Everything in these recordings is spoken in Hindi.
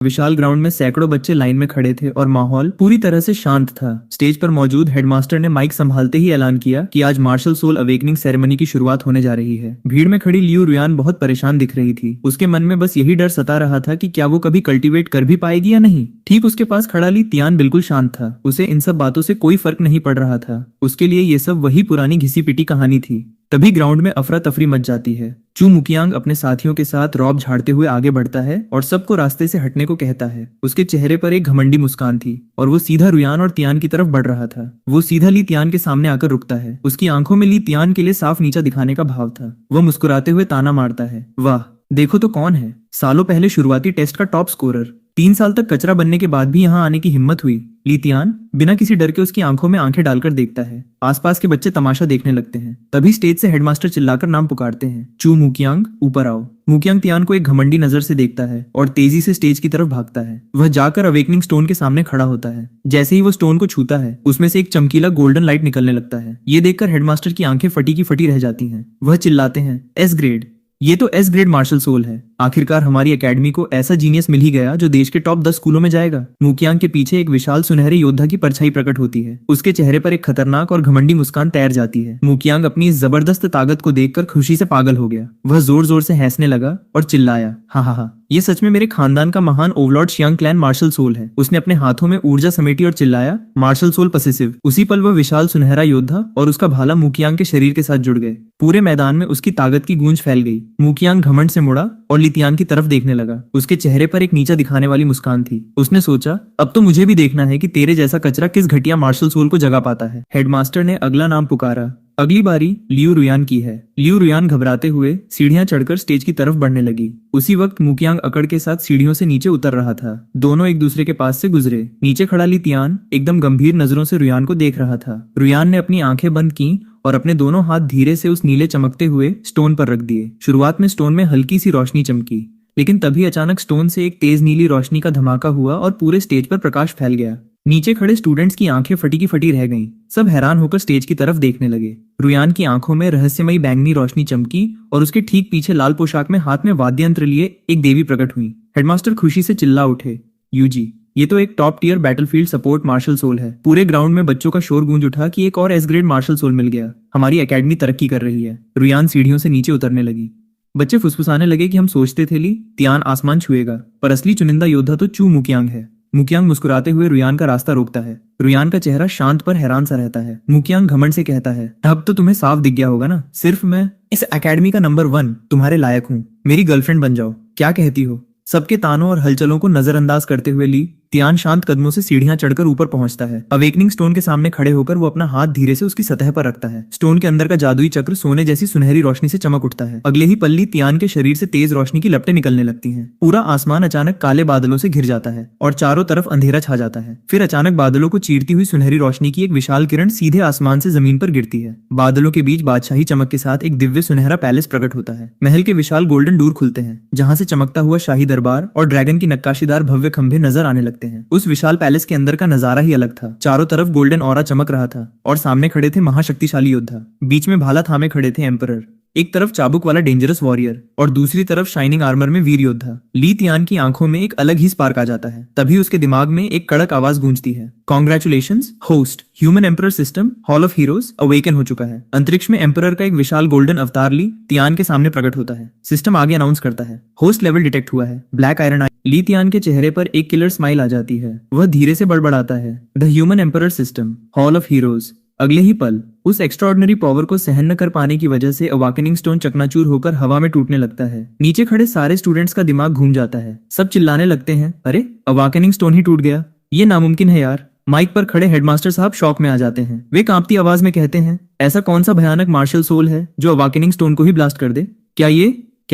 विशाल ग्राउंड में सैकड़ों बच्चे लाइन में खड़े थे और माहौल पूरी तरह से शांत था। स्टेज पर मौजूद हेडमास्टर ने माइक संभालते ही ऐलान किया कि आज मार्शल सोल अवेकनिंग सेरेमनी की शुरुआत होने जा रही है। भीड़ में खड़ी लियू रुयान बहुत परेशान दिख रही थी। उसके मन में बस यही डर सता रहा था कि क्या वो कभी कल्टीवेट कर भी पाएगी या नहीं। ठीक उसके पास खड़ा ली तियान बिल्कुल शांत था। उसे इन सब बातों से कोई फर्क नहीं पड़ रहा था। उसके लिए ये सब वही पुरानी घिसी पिटी कहानी थी। तभी ग्राउंड में अफरा तफरी मच जाती है। चू मुकियांग अपने साथियों के साथ रॉब झाड़ते हुए आगे बढ़ता है और सबको रास्ते से हटने को कहता है। उसके चेहरे पर एक घमंडी मुस्कान थी और वो सीधा रुयान और तियान की तरफ बढ़ रहा था। वो सीधा ली तियान के सामने आकर रुकता है। उसकी आंखों में ली तियान के लिए साफ नीचा दिखाने का भाव था। वह मुस्कुराते हुए ताना मारता है, वाह देखो तो कौन है, सालों पहले शुरुआती टेस्ट का टॉप स्कोरर। 3 साल तक कचरा बनने के बाद भी यहाँ आने की हिम्मत हुई। ली तियान बिना किसी डर के उसकी आंखों में आंखें डालकर देखता है। आसपास के बच्चे तमाशा देखने लगते हैं। तभी स्टेज से हेडमास्टर चिल्लाकर नाम पुकारते हैं, चू मुकियांग ऊपर आओ। मुकियांग तियान को एक घमंडी नजर से देखता है और तेजी से स्टेज की तरफ भागता है। वह जाकर अवेकनिंग स्टोन के सामने खड़ा होता है। जैसे ही वो स्टोन को छूता है उसमें से एक चमकीला गोल्डन लाइट निकलने लगता है। ये देखकर हेडमास्टर की आंखें फटी की फटी रह जाती हैं। वह चिल्लाते हैं, एस ग्रेड, ये तो एस ग्रेड मार्शल सोल है। आखिरकार हमारी एकेडमी को ऐसा जीनियस मिल ही गया जो देश के टॉप 10 स्कूलों में जाएगा। मुकियांग के पीछे एक विशाल सुनहरे योद्धा की परछाई प्रकट होती है। उसके चेहरे पर एक खतरनाक और घमंडी मुस्कान तैर जाती है। मुकियांग अपनी इस जबरदस्त ताकत को देखकर खुशी से पागल हो गया। वह जोर जोर से हंसने लगा और चिल्लाया, हा हा हा, ये सच में मेरे खानदान का महान overlord Xiang clan martial soul है। उसने अपने हाथों में ऊर्जा समेटी और चिल्लाया, मार्शल सोल पसेसिव। उसी पल वह विशाल सुनहरा योद्धा और उसका भाला मुकियांग के शरीर के साथ जुड़ गए। पूरे मैदान में उसकी ताकत की गूंज फैल गई। मुकियांग घमंड से मुड़ा और लितियान की तरफ देखने लगा। उसके चेहरे पर एक नीचा दिखाने वाली मुस्कान थी। उसने सोचा, अब तो मुझे भी देखना है कि तेरे जैसा कचरा किस घटिया मार्शल सोल को जगा पाता है। हेडमास्टर ने अगला नाम पुकारा। अगली बारी लियू रुयान की है। लियू रुयान घबराते हुए सीढ़ियां चढ़कर स्टेज की तरफ बढ़ने लगी। उसी वक्त मुकियांग अकड़ के साथ सीढ़ियों से नीचे उतर रहा था। दोनों एक दूसरे के पास से गुजरे। नीचे खड़ा ली तियान एकदम गंभीर नजरों से रुयान को देख रहा था। रुयान ने अपनी आंखें बंद की और अपने दोनों हाथ धीरे से उस नीले चमकते हुए स्टोन पर रख दिए। शुरुआत में स्टोन में हल्की सी रोशनी चमकी, लेकिन तभी अचानक स्टोन से एक तेज नीली रोशनी का धमाका हुआ और पूरे स्टेज पर प्रकाश फैल गया। नीचे खड़े स्टूडेंट्स की आंखें फटी की फटी रह गईं। सब हैरान होकर स्टेज की तरफ देखने लगे। रुयान की आंखों में रहस्यमयी बैंगनी रोशनी चमकी और उसके ठीक पीछे लाल पोशाक में हाथ में वाद्य यंत्र लिए एक देवी प्रकट हुई। हेडमास्टर खुशी से चिल्ला उठे, यूजी, ये तो एक top tier battlefield support martial soul है। पूरे ग्राउंड में बच्चों का शोर गूंज उठा कि एक और एस ग्रेड मार्शल सोल मिल गया। हमारी एकेडमी तरक्की कर रही है। रुयान सीढ़ियों से नीचे उतरने लगी। बच्चे फुसफुसाने लगे कि हम सोचते थे ली तियान आसमान छुएगा, पर असली चुनिंदा योद्धा तो चू मुकियांग है। मुकियांग मुस्कुराते हुए रुयान का रास्ता रोकता है। रुयान का चेहरा शांत पर हैरान सा रहता है। मुकियांग घमंड से कहता है, अब तो तुम्हें साफ दिख गया होगा ना, सिर्फ मैं इस एकेडमी का नंबर 1 तुम्हारे लायक हूँ। मेरी गर्लफ्रेंड बन जाओ, क्या कहती हो? सबके तानों और हलचलों को नजरअंदाज करते हुए ली तियान शांत कदमों से सीढ़ियां चढ़कर ऊपर पहुंचता है। अवेकनिंग स्टोन के सामने खड़े होकर वो अपना हाथ धीरे से उसकी सतह पर रखता है। स्टोन के अंदर का जादुई चक्र सोने जैसी सुनहरी रोशनी से चमक उठता है। अगले ही पल ली तियान के शरीर से तेज रोशनी की लपटें निकलने लगती हैं। पूरा आसमान अचानक काले बादलों से घिर जाता है और चारों तरफ अंधेरा छा जाता है। फिर अचानक बादलों को चीरती हुई सुनहरी रोशनी की एक विशाल किरण सीधे आसमान से जमीन पर गिरती है। बादलों के बीच बादशाही चमक के साथ एक दिव्य सुनहरा पैलेस प्रकट होता है। महल के विशाल गोल्डन डोर खुलते हैं, जहां से चमकता हुआ शाही दरबार और ड्रैगन की नक्काशीदार भव्य खंभे नजर आने लगते हैं। उस विशाल पैलेस के अंदर का नजारा ही अलग था। चारों तरफ गोल्डन ऑरा चमक रहा था और सामने खड़े थे महाशक्तिशाली योद्धा। बीच में भाला थामे खड़े थे एम्परर, एक तरफ चाबुक वाला डेंजरस वॉरियर और दूसरी तरफ शाइनिंग आर्मर में वीर योद्धा। ली तियान की आंखों में एक अलग ही स्पार्क आ जाता है। तभी उसके दिमाग में एक कड़क आवाज गूंजती है, congratulations host, human emperor system hall of heroes awaken हो चुका है। अंतरिक्ष में एम्परर का एक विशाल गोल्डन अवतार ली तियान के सामने प्रकट होता है। सिस्टम आगे अनाउंस करता है, होस्ट लेवल डिटेक्ट हुआ है, ब्लैक आयरन। ली तियान के चेहरे पर एक किलर स्माइल आ जाती है। वह धीरे से बड़बड़ाता है, the human emperor system hall of heroes. अगले ही पल उस एक्स्ट्राऑर्डिनरी पावर को सहन न कर पाने की वजह से अवेकनिंग स्टोन चकनाचूर होकर हवा में टूटने लगता है। नीचे खड़े सारे स्टूडेंट्स का दिमाग घूम जाता है। सब चिल्लाने लगते हैं, अरे अवेकनिंग स्टोन ही टूट गया, ये नामुमकिन है यार। माइक पर खड़े हेडमास्टर साहब शॉक में आ जाते हैं। वे कांपती आवाज में कहते हैं, ऐसा कौन सा भयानक मार्शल सोल है जो अवेकनिंग स्टोन को ही ब्लास्ट कर दे? क्या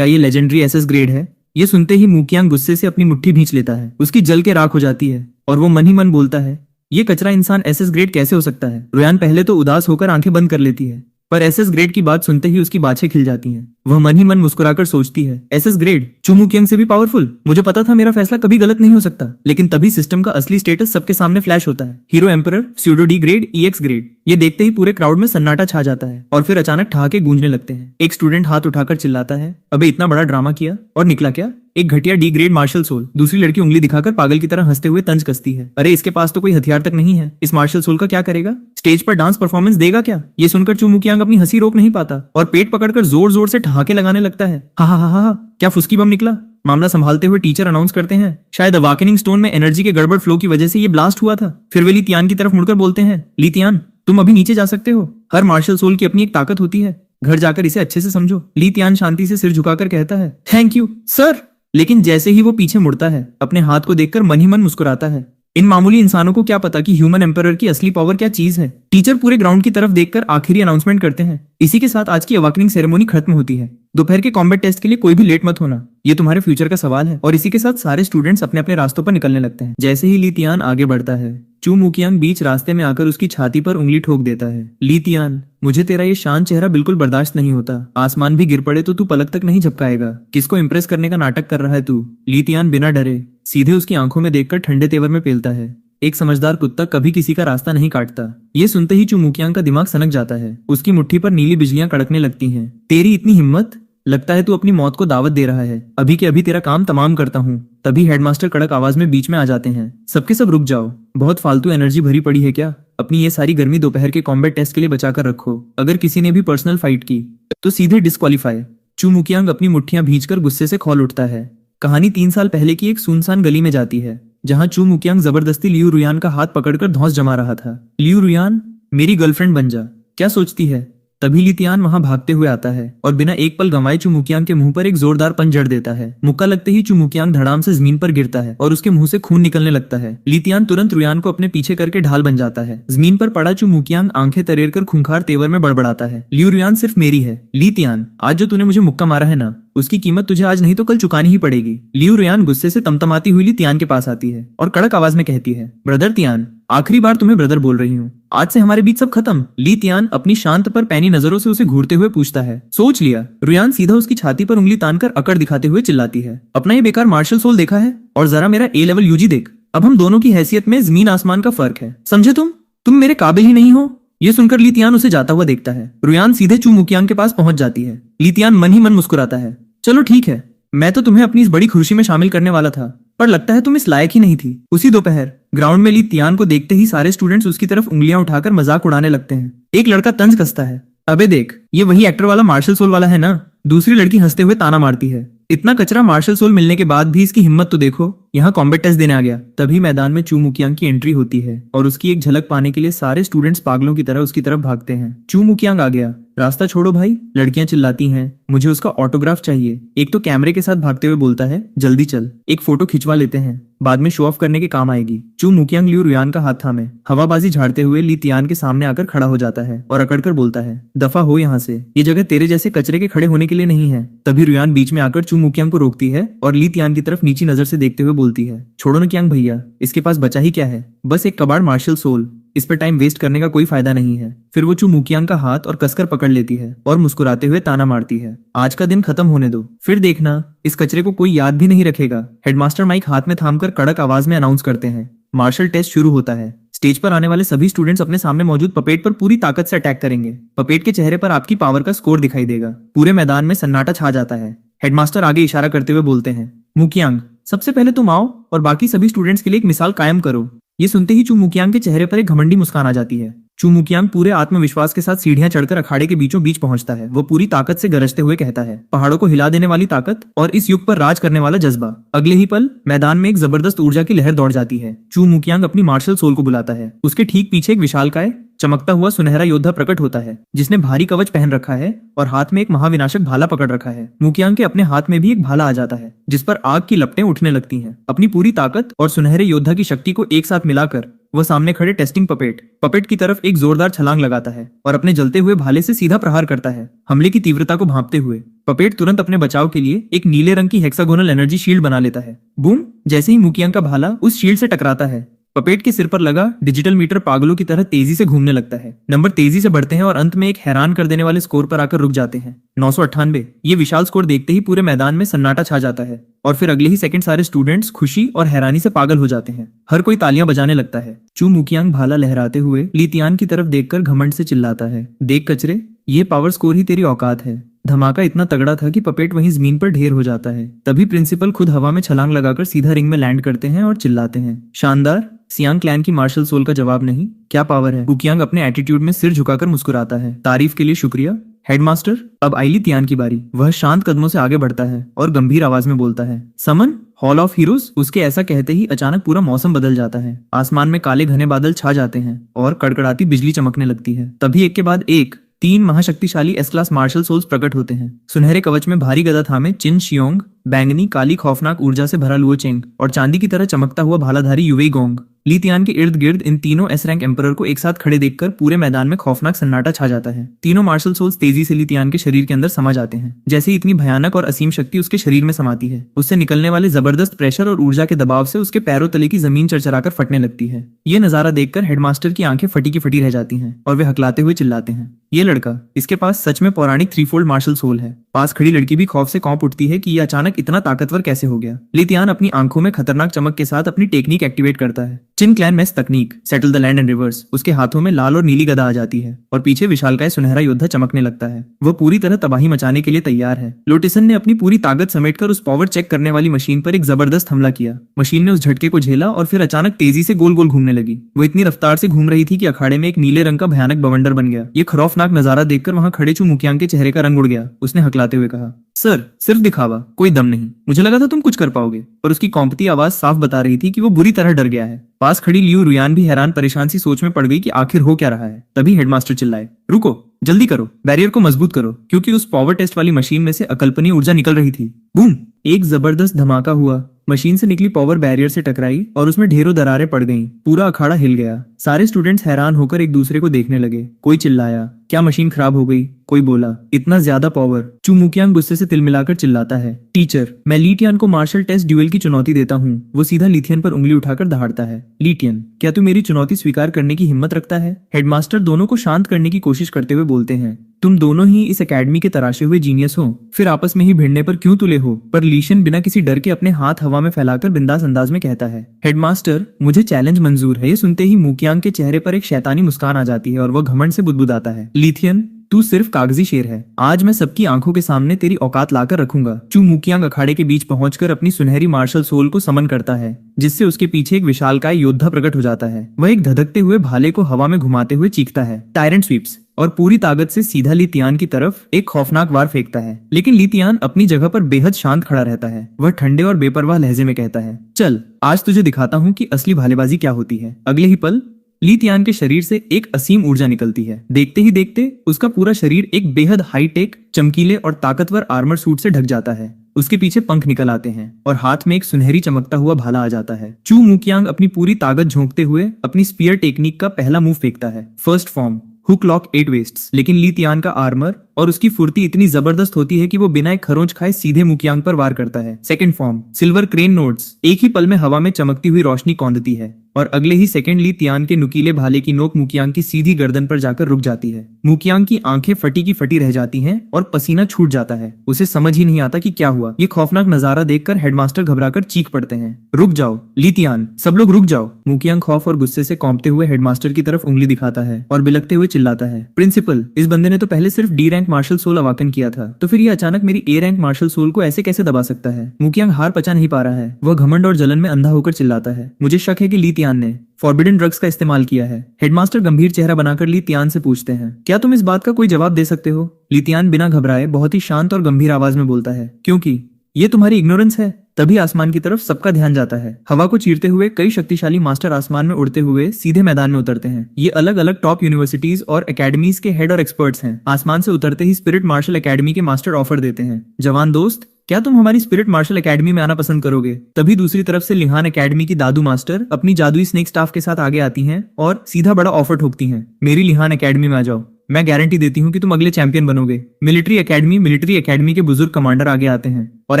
ये लेजेंडरी एसएस ग्रेड है? ये सुनते ही मुकियांग गुस्से से अपनी मुट्ठी भींच लेता है। उसकी जल के राख हो जाती है और वो मन ही मन बोलता है, ये कचरा इंसान एसएस ग्रेड कैसे हो सकता है? रुयान पहले तो उदास होकर आंखें बंद कर लेती है, पर एसएस ग्रेड की बात सुनते ही उसकी बाछें खिल जाती हैं। वह मन ही मन मुस्कुराकर सोचती है, एसएस ग्रेड चू मुकियांग से भी पावरफुल। मुझे पता था मेरा फैसला कभी गलत नहीं हो सकता। लेकिन तभी सिस्टम का असली स्टेटस सबके सामने फ्लैश होता है, hero emperor pseudo D grade EX grade. ये देखते ही पूरे क्राउड में सन्नाटा छा जाता है और फिर अचानक ठहाके गूंजने लगते हैं। एक स्टूडेंट हाथ उठाकर चिल्लाता है, अबे इतना बड़ा ड्रामा किया और निकला क्या? एक घटिया डी ग्रेड मार्शल सोल। दूसरी लड़की उंगली दिखाकर पागल की तरह हंसते हुए तंज कसती है। अरे इसके पास तो कोई हथियार तक नहीं है, इस मार्शल सोल का क्या करेगा? स्टेज पर डांस परफॉर्मेंस देगा क्या? ये सुनकर चू मुकियांग अपनी हंसी रोक नहीं पाता और पेट पकड़कर जोर जोर से ठहाके लगाने लगता है। हा हा हा हा, क्या फुस्की बम निकला? मामला संभालते हुए टीचर अनाउंस करते हैं, शायद अवाकेनिंग स्टोन में एनर्जी के गड़बड़ फ्लो की वजह से ये ब्लास्ट हुआ था। फिर वे ली तियान की तरफ मुड़कर बोलते हैं, ली तियान तुम अभी नीचे जा सकते हो। हर मार्शल सोल की अपनी एक ताकत होती है, घर जाकर इसे अच्छे से समझो। ली तियान शांति से सिर झुकाकर कहता है, थैंक यू सर। लेकिन जैसे ही वो पीछे मुड़ता है, अपने हाथ को देखकर मन ही मन मुस्कुराता है। इन मामूली इंसानों को क्या पता कि ह्यूमन एम्परर की असली पावर क्या चीज है। टीचर पूरे ग्राउंड की तरफ देखकर आखिरी अनाउंसमेंट करते हैं, इसी के साथ आज की अवाकनिंग सेरेमनी खत्म होती है। दोपहर के कॉम्बैट टेस्ट के लिए कोई भी लेट मत होना, ये तुम्हारे फ्यूचर का सवाल है। और इसी के साथ सारे स्टूडेंट्स अपने अपने रास्तों पर निकलने लगते हैं। जैसे ही ली तियान आगे बढ़ता है, चू मुकियांग बीच रास्ते में आकर उसकी छाती पर उंगली ठोक देता है। ली तियान, मुझे तेरा ये शांत चेहरा बिल्कुल बर्दाश्त नहीं होता। आसमान भी गिर पड़े तो तू पलक तक नहीं झपकाएगा। किसको इंप्रेस करने का नाटक कर रहा है तू? ली तियान बिना डरे सीधे उसकी आंखों में देखकर ठंडे तेवर में पेलता है। एक समझदार कुत्ता कभी किसी का रास्ता नहीं काटता। ये सुनते ही चू मुकियांग का दिमाग सनक जाता है। उसकी मुट्ठी पर नीली बिजलियां कड़कने लगती हैं। तेरी इतनी हिम्मत, लगता है तू अपनी मौत को दावत दे रहा है। अभी के अभी तेरा काम तमाम करता हूँ। तभी हेडमास्टर कड़क आवाज में बीच में आ जाते हैं, सबके सब रुक जाओ। बहुत फालतू एनर्जी भरी पड़ी है क्या? अपनी ये सारी गर्मी दोपहर के कॉम्बैट टेस्ट के लिए बचाकर रखो। अगर किसी ने भी पर्सनल फाइट की तो सीधे डिस्क्वालीफाई। चू मुकियांग अपनी मुट्ठियां भींचकर गुस्से से खौल उठता है। कहानी 3 साल पहले की एक सुनसान गली में जाती है, जहां चू मुकियांग जबरदस्ती लियू रुयान का हाथ पकड़कर धौंस जमा रहा था। लियू रुयान, मेरी गर्लफ्रेंड बन जा। क्या सोचती है? तभी ली तियान वहां भागते हुए आता है और बिना एक पल गंवाए चू मुकियांग के मुंह पर एक जोरदार पंच जड़ देता है। मुक्का लगते ही चू मुकियांग धड़ाम से जमीन पर गिरता है और उसके मुंह से खून निकलने लगता है। ली तियान तुरंत रुयान को अपने पीछे करके ढाल बन जाता है। जमीन पर पड़ा चू मुकियांग आंखें तरेर कर खूंखार तेवर में बड़बड़ाता है, लियू रुयान सिर्फ मेरी है। ली तियान, आज जो तूने मुझे मुक्का मारा है ना, उसकी कीमत तुझे आज नहीं तो कल चुकानी ही पड़ेगी। लियू रुयान गुस्से से तमतमाती हुई ली तियान के पास आती है और कड़क आवाज में कहती है, ब्रदर तियान, आखिरी बार तुम्हें ब्रदर बोल रही हूँ। आज से हमारे बीच सब खत्म। ली तियान अपनी शांत पर पैनी नजरों से उसे घूरते हुए पूछता है, सोच लिया? रुयान सीधा उसकी छाती पर उंगली तानकर अकड़ दिखाते हुए चिल्लाती है, अपना ये बेकार मार्शल सोल देखा है? और जरा मेरा ए लेवल यूजी देख। अब हम दोनों की हैसियत में जमीन आसमान का फर्क है, समझे? तुम मेरे काबिल ही नहीं हो। ये सुनकर ली तियान उसे जाता हुआ देखता है। रुयान सीधे चू मुकियांग के पास पहुंच जाती है। ली तियान मन ही मन मुस्कुराता है, चलो ठीक है, मैं तो तुम्हें अपनी इस बड़ी खुशी में शामिल करने वाला था, पर लगता है तुम इस लायक ही नहीं थी। उसी दोपहर ग्राउंड में ली तियान को देखते ही सारे स्टूडेंट्स उसकी तरफ उंगलियां उठाकर मजाक उड़ाने लगते हैं। एक लड़का तंज कसता है, अबे देख, ये वही एक्टर वाला मार्शल सोल वाला है ना? दूसरी लड़की हंसते हुए ताना मारती है, इतना कचरा मार्शल सोल मिलने के बाद भी इसकी हिम्मत तो देखो, यहाँ कॉम्बैट टेस्ट देने आ गया। तभी मैदान में चू मुकियांग की एंट्री होती है और उसकी एक झलक पाने के लिए सारे स्टूडेंट्स पागलों की तरह उसकी तरफ भागते हैं। चू मुकियांग आ गया, रास्ता छोड़ो भाई, लड़कियां चिल्लाती हैं, मुझे उसका ऑटोग्राफ चाहिए। एक तो कैमरे के साथ भागते हुए बोलता है, जल्दी चल, एक फोटो खिंचवा लेते हैं, बाद में शो ऑफ करने के काम आएगी। चू मुकियांग लियू रुयान का हाथ थामे हवाबाजी झाड़ते हुए ली तियान के सामने आकर खड़ा हो जाता है और अकड़कर बोलता है, दफा हो यहाँ से, ये जगह तेरे जैसे कचरे के खड़े होने के लिए नहीं है। तभी रुयान बीच में आकर चू मुकियांग को रोकती है और ली तियान की तरफ नीची नजर से देखते हुए बोलती है, छोड़ो न कियांग भैया, इसके पास बचा ही क्या है, बस एक कबाड़ मार्शल सोल, इस पर टाइम वेस्ट करने का कोई फायदा नहीं है। फिर वो चू मुकियांग का हाथ और कसकर पकड़ लेती है और मुस्कुराते हुए ताना मारती है, आज का दिन खत्म होने दो, फिर देखना इस कचरे को कोई याद भी नहीं रखेगा। हेडमास्टर माइक हाथ में थामकर कड़क आवाज में अनाउंस करते हैं, मार्शल टेस्ट शुरू होता है। स्टेज पर आने वाले सभी स्टूडेंट्स अपने सामने मौजूद पपेट पर पूरी ताकत से अटैक करेंगे। पपेट के चेहरे पर आपकी पावर का स्कोर दिखाई देगा। पूरे मैदान में सन्नाटा छा जाता है। हेडमास्टर आगे इशारा करते हुए बोलते हैं, मुकियांग, सबसे पहले तुम आओ और बाकी सभी स्टूडेंट्स के लिए एक मिसाल कायम करो। ये सुनते ही चू मुकियांग के चेहरे पर एक घमंडी मुस्कान आ जाती है। चू मुकियांग पूरे आत्मविश्वास के साथ सीढ़ियां चढ़कर अखाड़े के बीचों बीच पहुंचता है। वो पूरी ताकत से गरजते हुए कहता है, पहाड़ों को हिला देने वाली ताकत और इस युग पर राज करने वाला जज्बा। अगले ही पल मैदान में एक जबरदस्त ऊर्जा की लहर दौड़ जाती है। चू मुकियांग अपनी मार्शल सोल को बुलाता है। उसके ठीक पीछे एक विशालकाय चमकता हुआ सुनहरा योद्धा प्रकट होता है, जिसने भारी कवच पहन रखा है और हाथ में एक महाविनाशक भाला पकड़ रखा है। मुकियांग के अपने हाथ में भी एक भाला आ जाता है, जिस पर आग की लपटें उठने लगती हैं। अपनी पूरी ताकत और सुनहरे योद्धा की शक्ति को एक साथ मिलाकर वह सामने खड़े टेस्टिंग पपेट की तरफ एक जोरदार छलांग लगाता है और अपने जलते हुए भाले से सीधा प्रहार करता है। हमले की तीव्रता को भांपते हुए पपेट तुरंत अपने बचाव के लिए एक नीले रंग की हेक्सागोनल एनर्जी शील्ड बना लेता है। बूम! जैसे ही मुकियांग का भाला उस शील्ड से टकराता है, पपेट के सिर पर लगा डिजिटल मीटर पागलों की तरह तेजी से घूमने लगता है। नंबर तेजी से बढ़ते हैं और अंत में एक हैरान कर देने वाले स्कोर पर आकर रुक जाते हैं, 998। ये विशाल स्कोर देखते ही पूरे मैदान में सन्नाटा छा जाता है और फिर अगले ही सेकंड सारे स्टूडेंट्स खुशी और हैरानी से पागल हो जाते हैं। हर कोई तालियां बजाने लगता है। चू मुकियांग भाला लहराते हुए ली तियान की तरफ देखकर घमंड से चिल्लाता है, देख कचरे, ये पावर स्कोर ही तेरी औकात है। धमाका इतना तगड़ा था कि पपेट वहीं जमीन पर ढेर हो जाता है। तभी प्रिंसिपल खुद हवा में छलांग लगाकर सीधा रिंग में लैंड करते हैं और चिल्लाते हैं, शानदार। सियांग क्लैन की मार्शल सोल का जवाब नहीं, क्या पावर है। कुकियांग अपने एटीट्यूड में सिर झुकाकर मुस्कुराता है, तारीफ के लिए शुक्रिया हेडमास्टर। अब आईली तियान की बारी। वह शांत कदमों से आगे बढ़ता है और गंभीर आवाज में बोलता है, समन हॉल ऑफ हीरोज। उसके ऐसा कहते ही अचानक पूरा मौसम बदल जाता है। आसमान में काले घने बादल छा जाते हैं और कड़कड़ाती बिजली चमकने लगती है। तभी एक के बाद एक 3 महाशक्तिशाली एस क्लास मार्शल सोल्स प्रकट होते हैं। सुनहरे कवच में भारी गदा थामे चिन शियोंग, बैंगनी काली खौफनाक ऊर्जा से भरा लुओ चेंग और चांदी की तरह चमकता हुआ भालाधारी युवेई गोंग। ली तियान के इर्द गिर्द इन तीनों एस रैंक एम्परर को एक साथ खड़े देखकर पूरे मैदान में खौफनाक सन्नाटा छा जाता है। तीनों मार्शल सोल्स तेजी से ली तियान के शरीर के अंदर समा जाते हैं। जैसे इतनी भयानक और असीम शक्ति उसके शरीर में समाती है, उससे निकलने वाले जबरदस्त प्रेशर और ऊर्जा के दबाव से उसके पैरों तले की जमीन चरचराकर फटने लगती है। ये नजारा देखकर हेडमास्टर की आंखें फटी की फटी रह जाती हैं और वे हकलाते हुए चिल्लाते हैं, ये लड़का, इसके पास सच में पौराणिक 3-फोल्ड मार्शल सोल है। पास खड़ी लड़की भी खौफ से कांप उठती है कि ये अचानक इतना ताकतवर कैसे हो गया। ली तियान अपनी आंखों में खतरनाक चमक के साथ अपनी टेक्निक एक्टिवेट करता है, चिन क्लैन मेस तकनीक, settle the land and reverse. उसके हाथों में लाल और नीली गदा आ जाती है और पीछे विशालकाय सुनहरा योद्धा चमकने लगता है। वह पूरी तरह तबाही मचाने के लिए तैयार है। लोटिसन ने अपनी पूरी ताकत समेटकर उस पावर चेक करने वाली मशीन पर एक जबरदस्त हमला किया। मशीन ने उस झटके को झेला और फिर अचानक तेजी से गोल गोल घूमने लगी। वो इतनी रफ्तार से घूम रही थी कि अखाड़े में एक नीले रंग का भयानक बवंडर बन गया। ये खौफनाक नजारा देखकर वहां खड़े चू मुकियांग के चेहरे का रंग उड़ गया। उसने हकलाते हुए कहा, सर सिर्फ दिखावा, कोई दम नहीं। मुझे लगा था तुम कुछ कर पाओगे, पर उसकी कॉम्पती आवाज साफ बता रही थी कि वो बुरी तरह डर गया है। पास खड़ी लियू रुयान भी हैरान परेशान सी सोच में पड़ गई कि आखिर हो क्या रहा है। तभी हेडमास्टर चिल्लाए, रुको, जल्दी करो, बैरियर को मजबूत करो, क्योंकि उस पावर टेस्ट वाली मशीन में से अकल्पनीय ऊर्जा निकल रही थी। बूम! एक जबरदस्त धमाका हुआ। मशीन से निकली पावर बैरियर से टकराई और उसमें ढेरों दरारें पड़ गईं। पूरा अखाड़ा हिल गया। सारे स्टूडेंट्स हैरान होकर एक दूसरे को देखने लगे। कोई चिल्लाया, क्या मशीन खराब हो गई? कोई बोला, इतना ज्यादा पावर। चू मुकियांग गुस्से से तिल मिलाकर चिल्लाता है, टीचर, मैं ली तियान को मार्शल टेस्ट ड्यूएल की चुनौती देता हूँ। वो सीधा ली तियान पर उंगली उठाकर दहाड़ता है, ली तियान, क्या तू मेरी चुनौती स्वीकार करने की हिम्मत रखता है? हेडमास्टर दोनों को शांत करने की कोशिश करते हुए बोलते हैं, तुम दोनों ही इस एकेडमी के तराशे हुए जीनियस हो, फिर आपस में ही भिड़ने पर क्यों तुले हो? पर लीशन बिना किसी डर के अपने हाथ हवा में फैलाकर बिंदास अंदाज में कहता है, हेडमास्टर, मुझे चैलेंज मंजूर है। ये सुनते ही मुकियांग के चेहरे पर एक शैतानी मुस्कान आ जाती है और वह घमंड से बुदबुदाता है, लीथियन, तू सिर्फ कागजी शेर है। आज मैं सबकी आंखों के सामने तेरी औकात लाकर रखूंगा। चू मुकियांग अखाड़े के बीच पहुंचकर अपनी सुनहरी मार्शल सोल को समन करता है, जिससे उसके पीछे एक विशालकाय योद्धा प्रकट हो जाता है। वह एक धधकते हुए भाले को हवा में घुमाते हुए चीखता है, टायरेंट स्वीप्स, और पूरी ताकत से सीधा ली तियान की तरफ एक खौफनाक वार फेंकता है। लेकिन ली तियान अपनी जगह पर बेहद शांत खड़ा रहता है। वह ठंडे और बेपरवाह लहजे में कहता है, चल आज तुझे दिखाता हूँ कि असली भालेबाजी क्या होती है। अगले ही पल ली तियान के शरीर से एक असीम ऊर्जा निकलती है। देखते ही देखते उसका पूरा शरीर एक बेहद हाईटेक, चमकीले और ताकतवर आर्मर सूट से ढक जाता है। उसके पीछे पंख निकल आते हैं और हाथ में एक सुनहरी चमकता हुआ भाला आ जाता है। चू मुकियांग अपनी पूरी ताकत झोंकते हुए अपनी स्पीयर टेक्निक का पहला मूव फेंकता है, first form, hook lock 8 wastes. लेकिन ली तियान का आर्मर और उसकी फुर्ती इतनी जबरदस्त होती है कि वो बिना एक खरोंच खाए सीधे मुकियांग पर वार करता है। Second form, silver crane nodes. एक ही पल में हवा में चमकती हुई रोशनी कौंधती है और अगले ही सेकंड ली तियान के नुकीले भाले की नोक मुकियांग की सीधी गर्दन पर जाकर रुक जाती है। मुकियांग की आंखें फटी की फटी रह जाती हैं और पसीना छूट जाता है। उसे समझ ही नहीं आता कि क्या हुआ। ये खौफनाक नजारा देखकर हेडमास्टर घबराकर चीख पड़ते हैं, रुक जाओ ली तियान, सब लोग रुक जाओ। मुकियांग खौफ और गुस्से से कांपते हुए हेडमास्टर की तरफ उंगली दिखाता है और बिलखते हुए चिल्लाता है, प्रिंसिपल, इस बंदे ने तो पहले सिर्फ डी रैंक मार्शल सोल अवाकन किया था, तो फिर ये अचानक मेरी ए रैंक मार्शल सोल को ऐसे कैसे दबा सकता है? मुकियांग हार पचा नहीं पा रहा है। वह घमंड और जलन में अंधा होकर चिल्लाता है, मुझे शक है कि ली तियान ने फॉरबिडन ड्रग्स का इस्तेमाल किया है। हेडमास्टर गंभीर चेहरा बनाकर ली तियान से पूछते हैं, क्या तुम इस बात का कोई जवाब दे सकते हो? ली तियान बिना घबराए बहुत ही शांत और गंभीर आवाज में बोलता है, क्योंकि ये तुम्हारी इग्नोरेंस है। तभी आसमान की तरफ सबका ध्यान जाता है। हवा को चीरते हुए कई शक्तिशाली मास्टर आसमान में उड़ते हुए सीधे मैदान में उतरते हैं। ये अलग अलग टॉप यूनिवर्सिटीज और एकेडमीज के हेड और एक्सपर्ट्स हैं। आसमान से उतरते ही स्पिरिट मार्शल एकेडमी के मास्टर ऑफर देते हैं, जवान दोस्त, क्या तुम हमारी स्पिरिट मार्शल एकेडमी में आना पसंद करोगे? तभी दूसरी तरफ से लिहान एकेडमी की दादू मास्टर अपनी जादुई स्नेक स्टाफ के साथ आगे आती हैं और सीधा बड़ा ऑफर ठोकती हैं, मेरी लिहान एकेडमी में आ जाओ, मैं गारंटी देती हूँ कि तुम अगले चैंपियन बनोगे। मिलिट्री एकेडमी के बुजुर्ग कमांडर आगे आते हैं और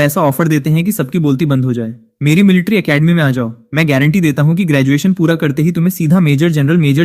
ऐसा ऑफर देते हैं कि सबकी बोलती बंद हो जाए, मेरी मिलिट्री एकेडमी में आ जाओ, मैं गारंटी देता हूँ कि ग्रेजुएशन पूरा करते ही तुम्हें सीधा मेजर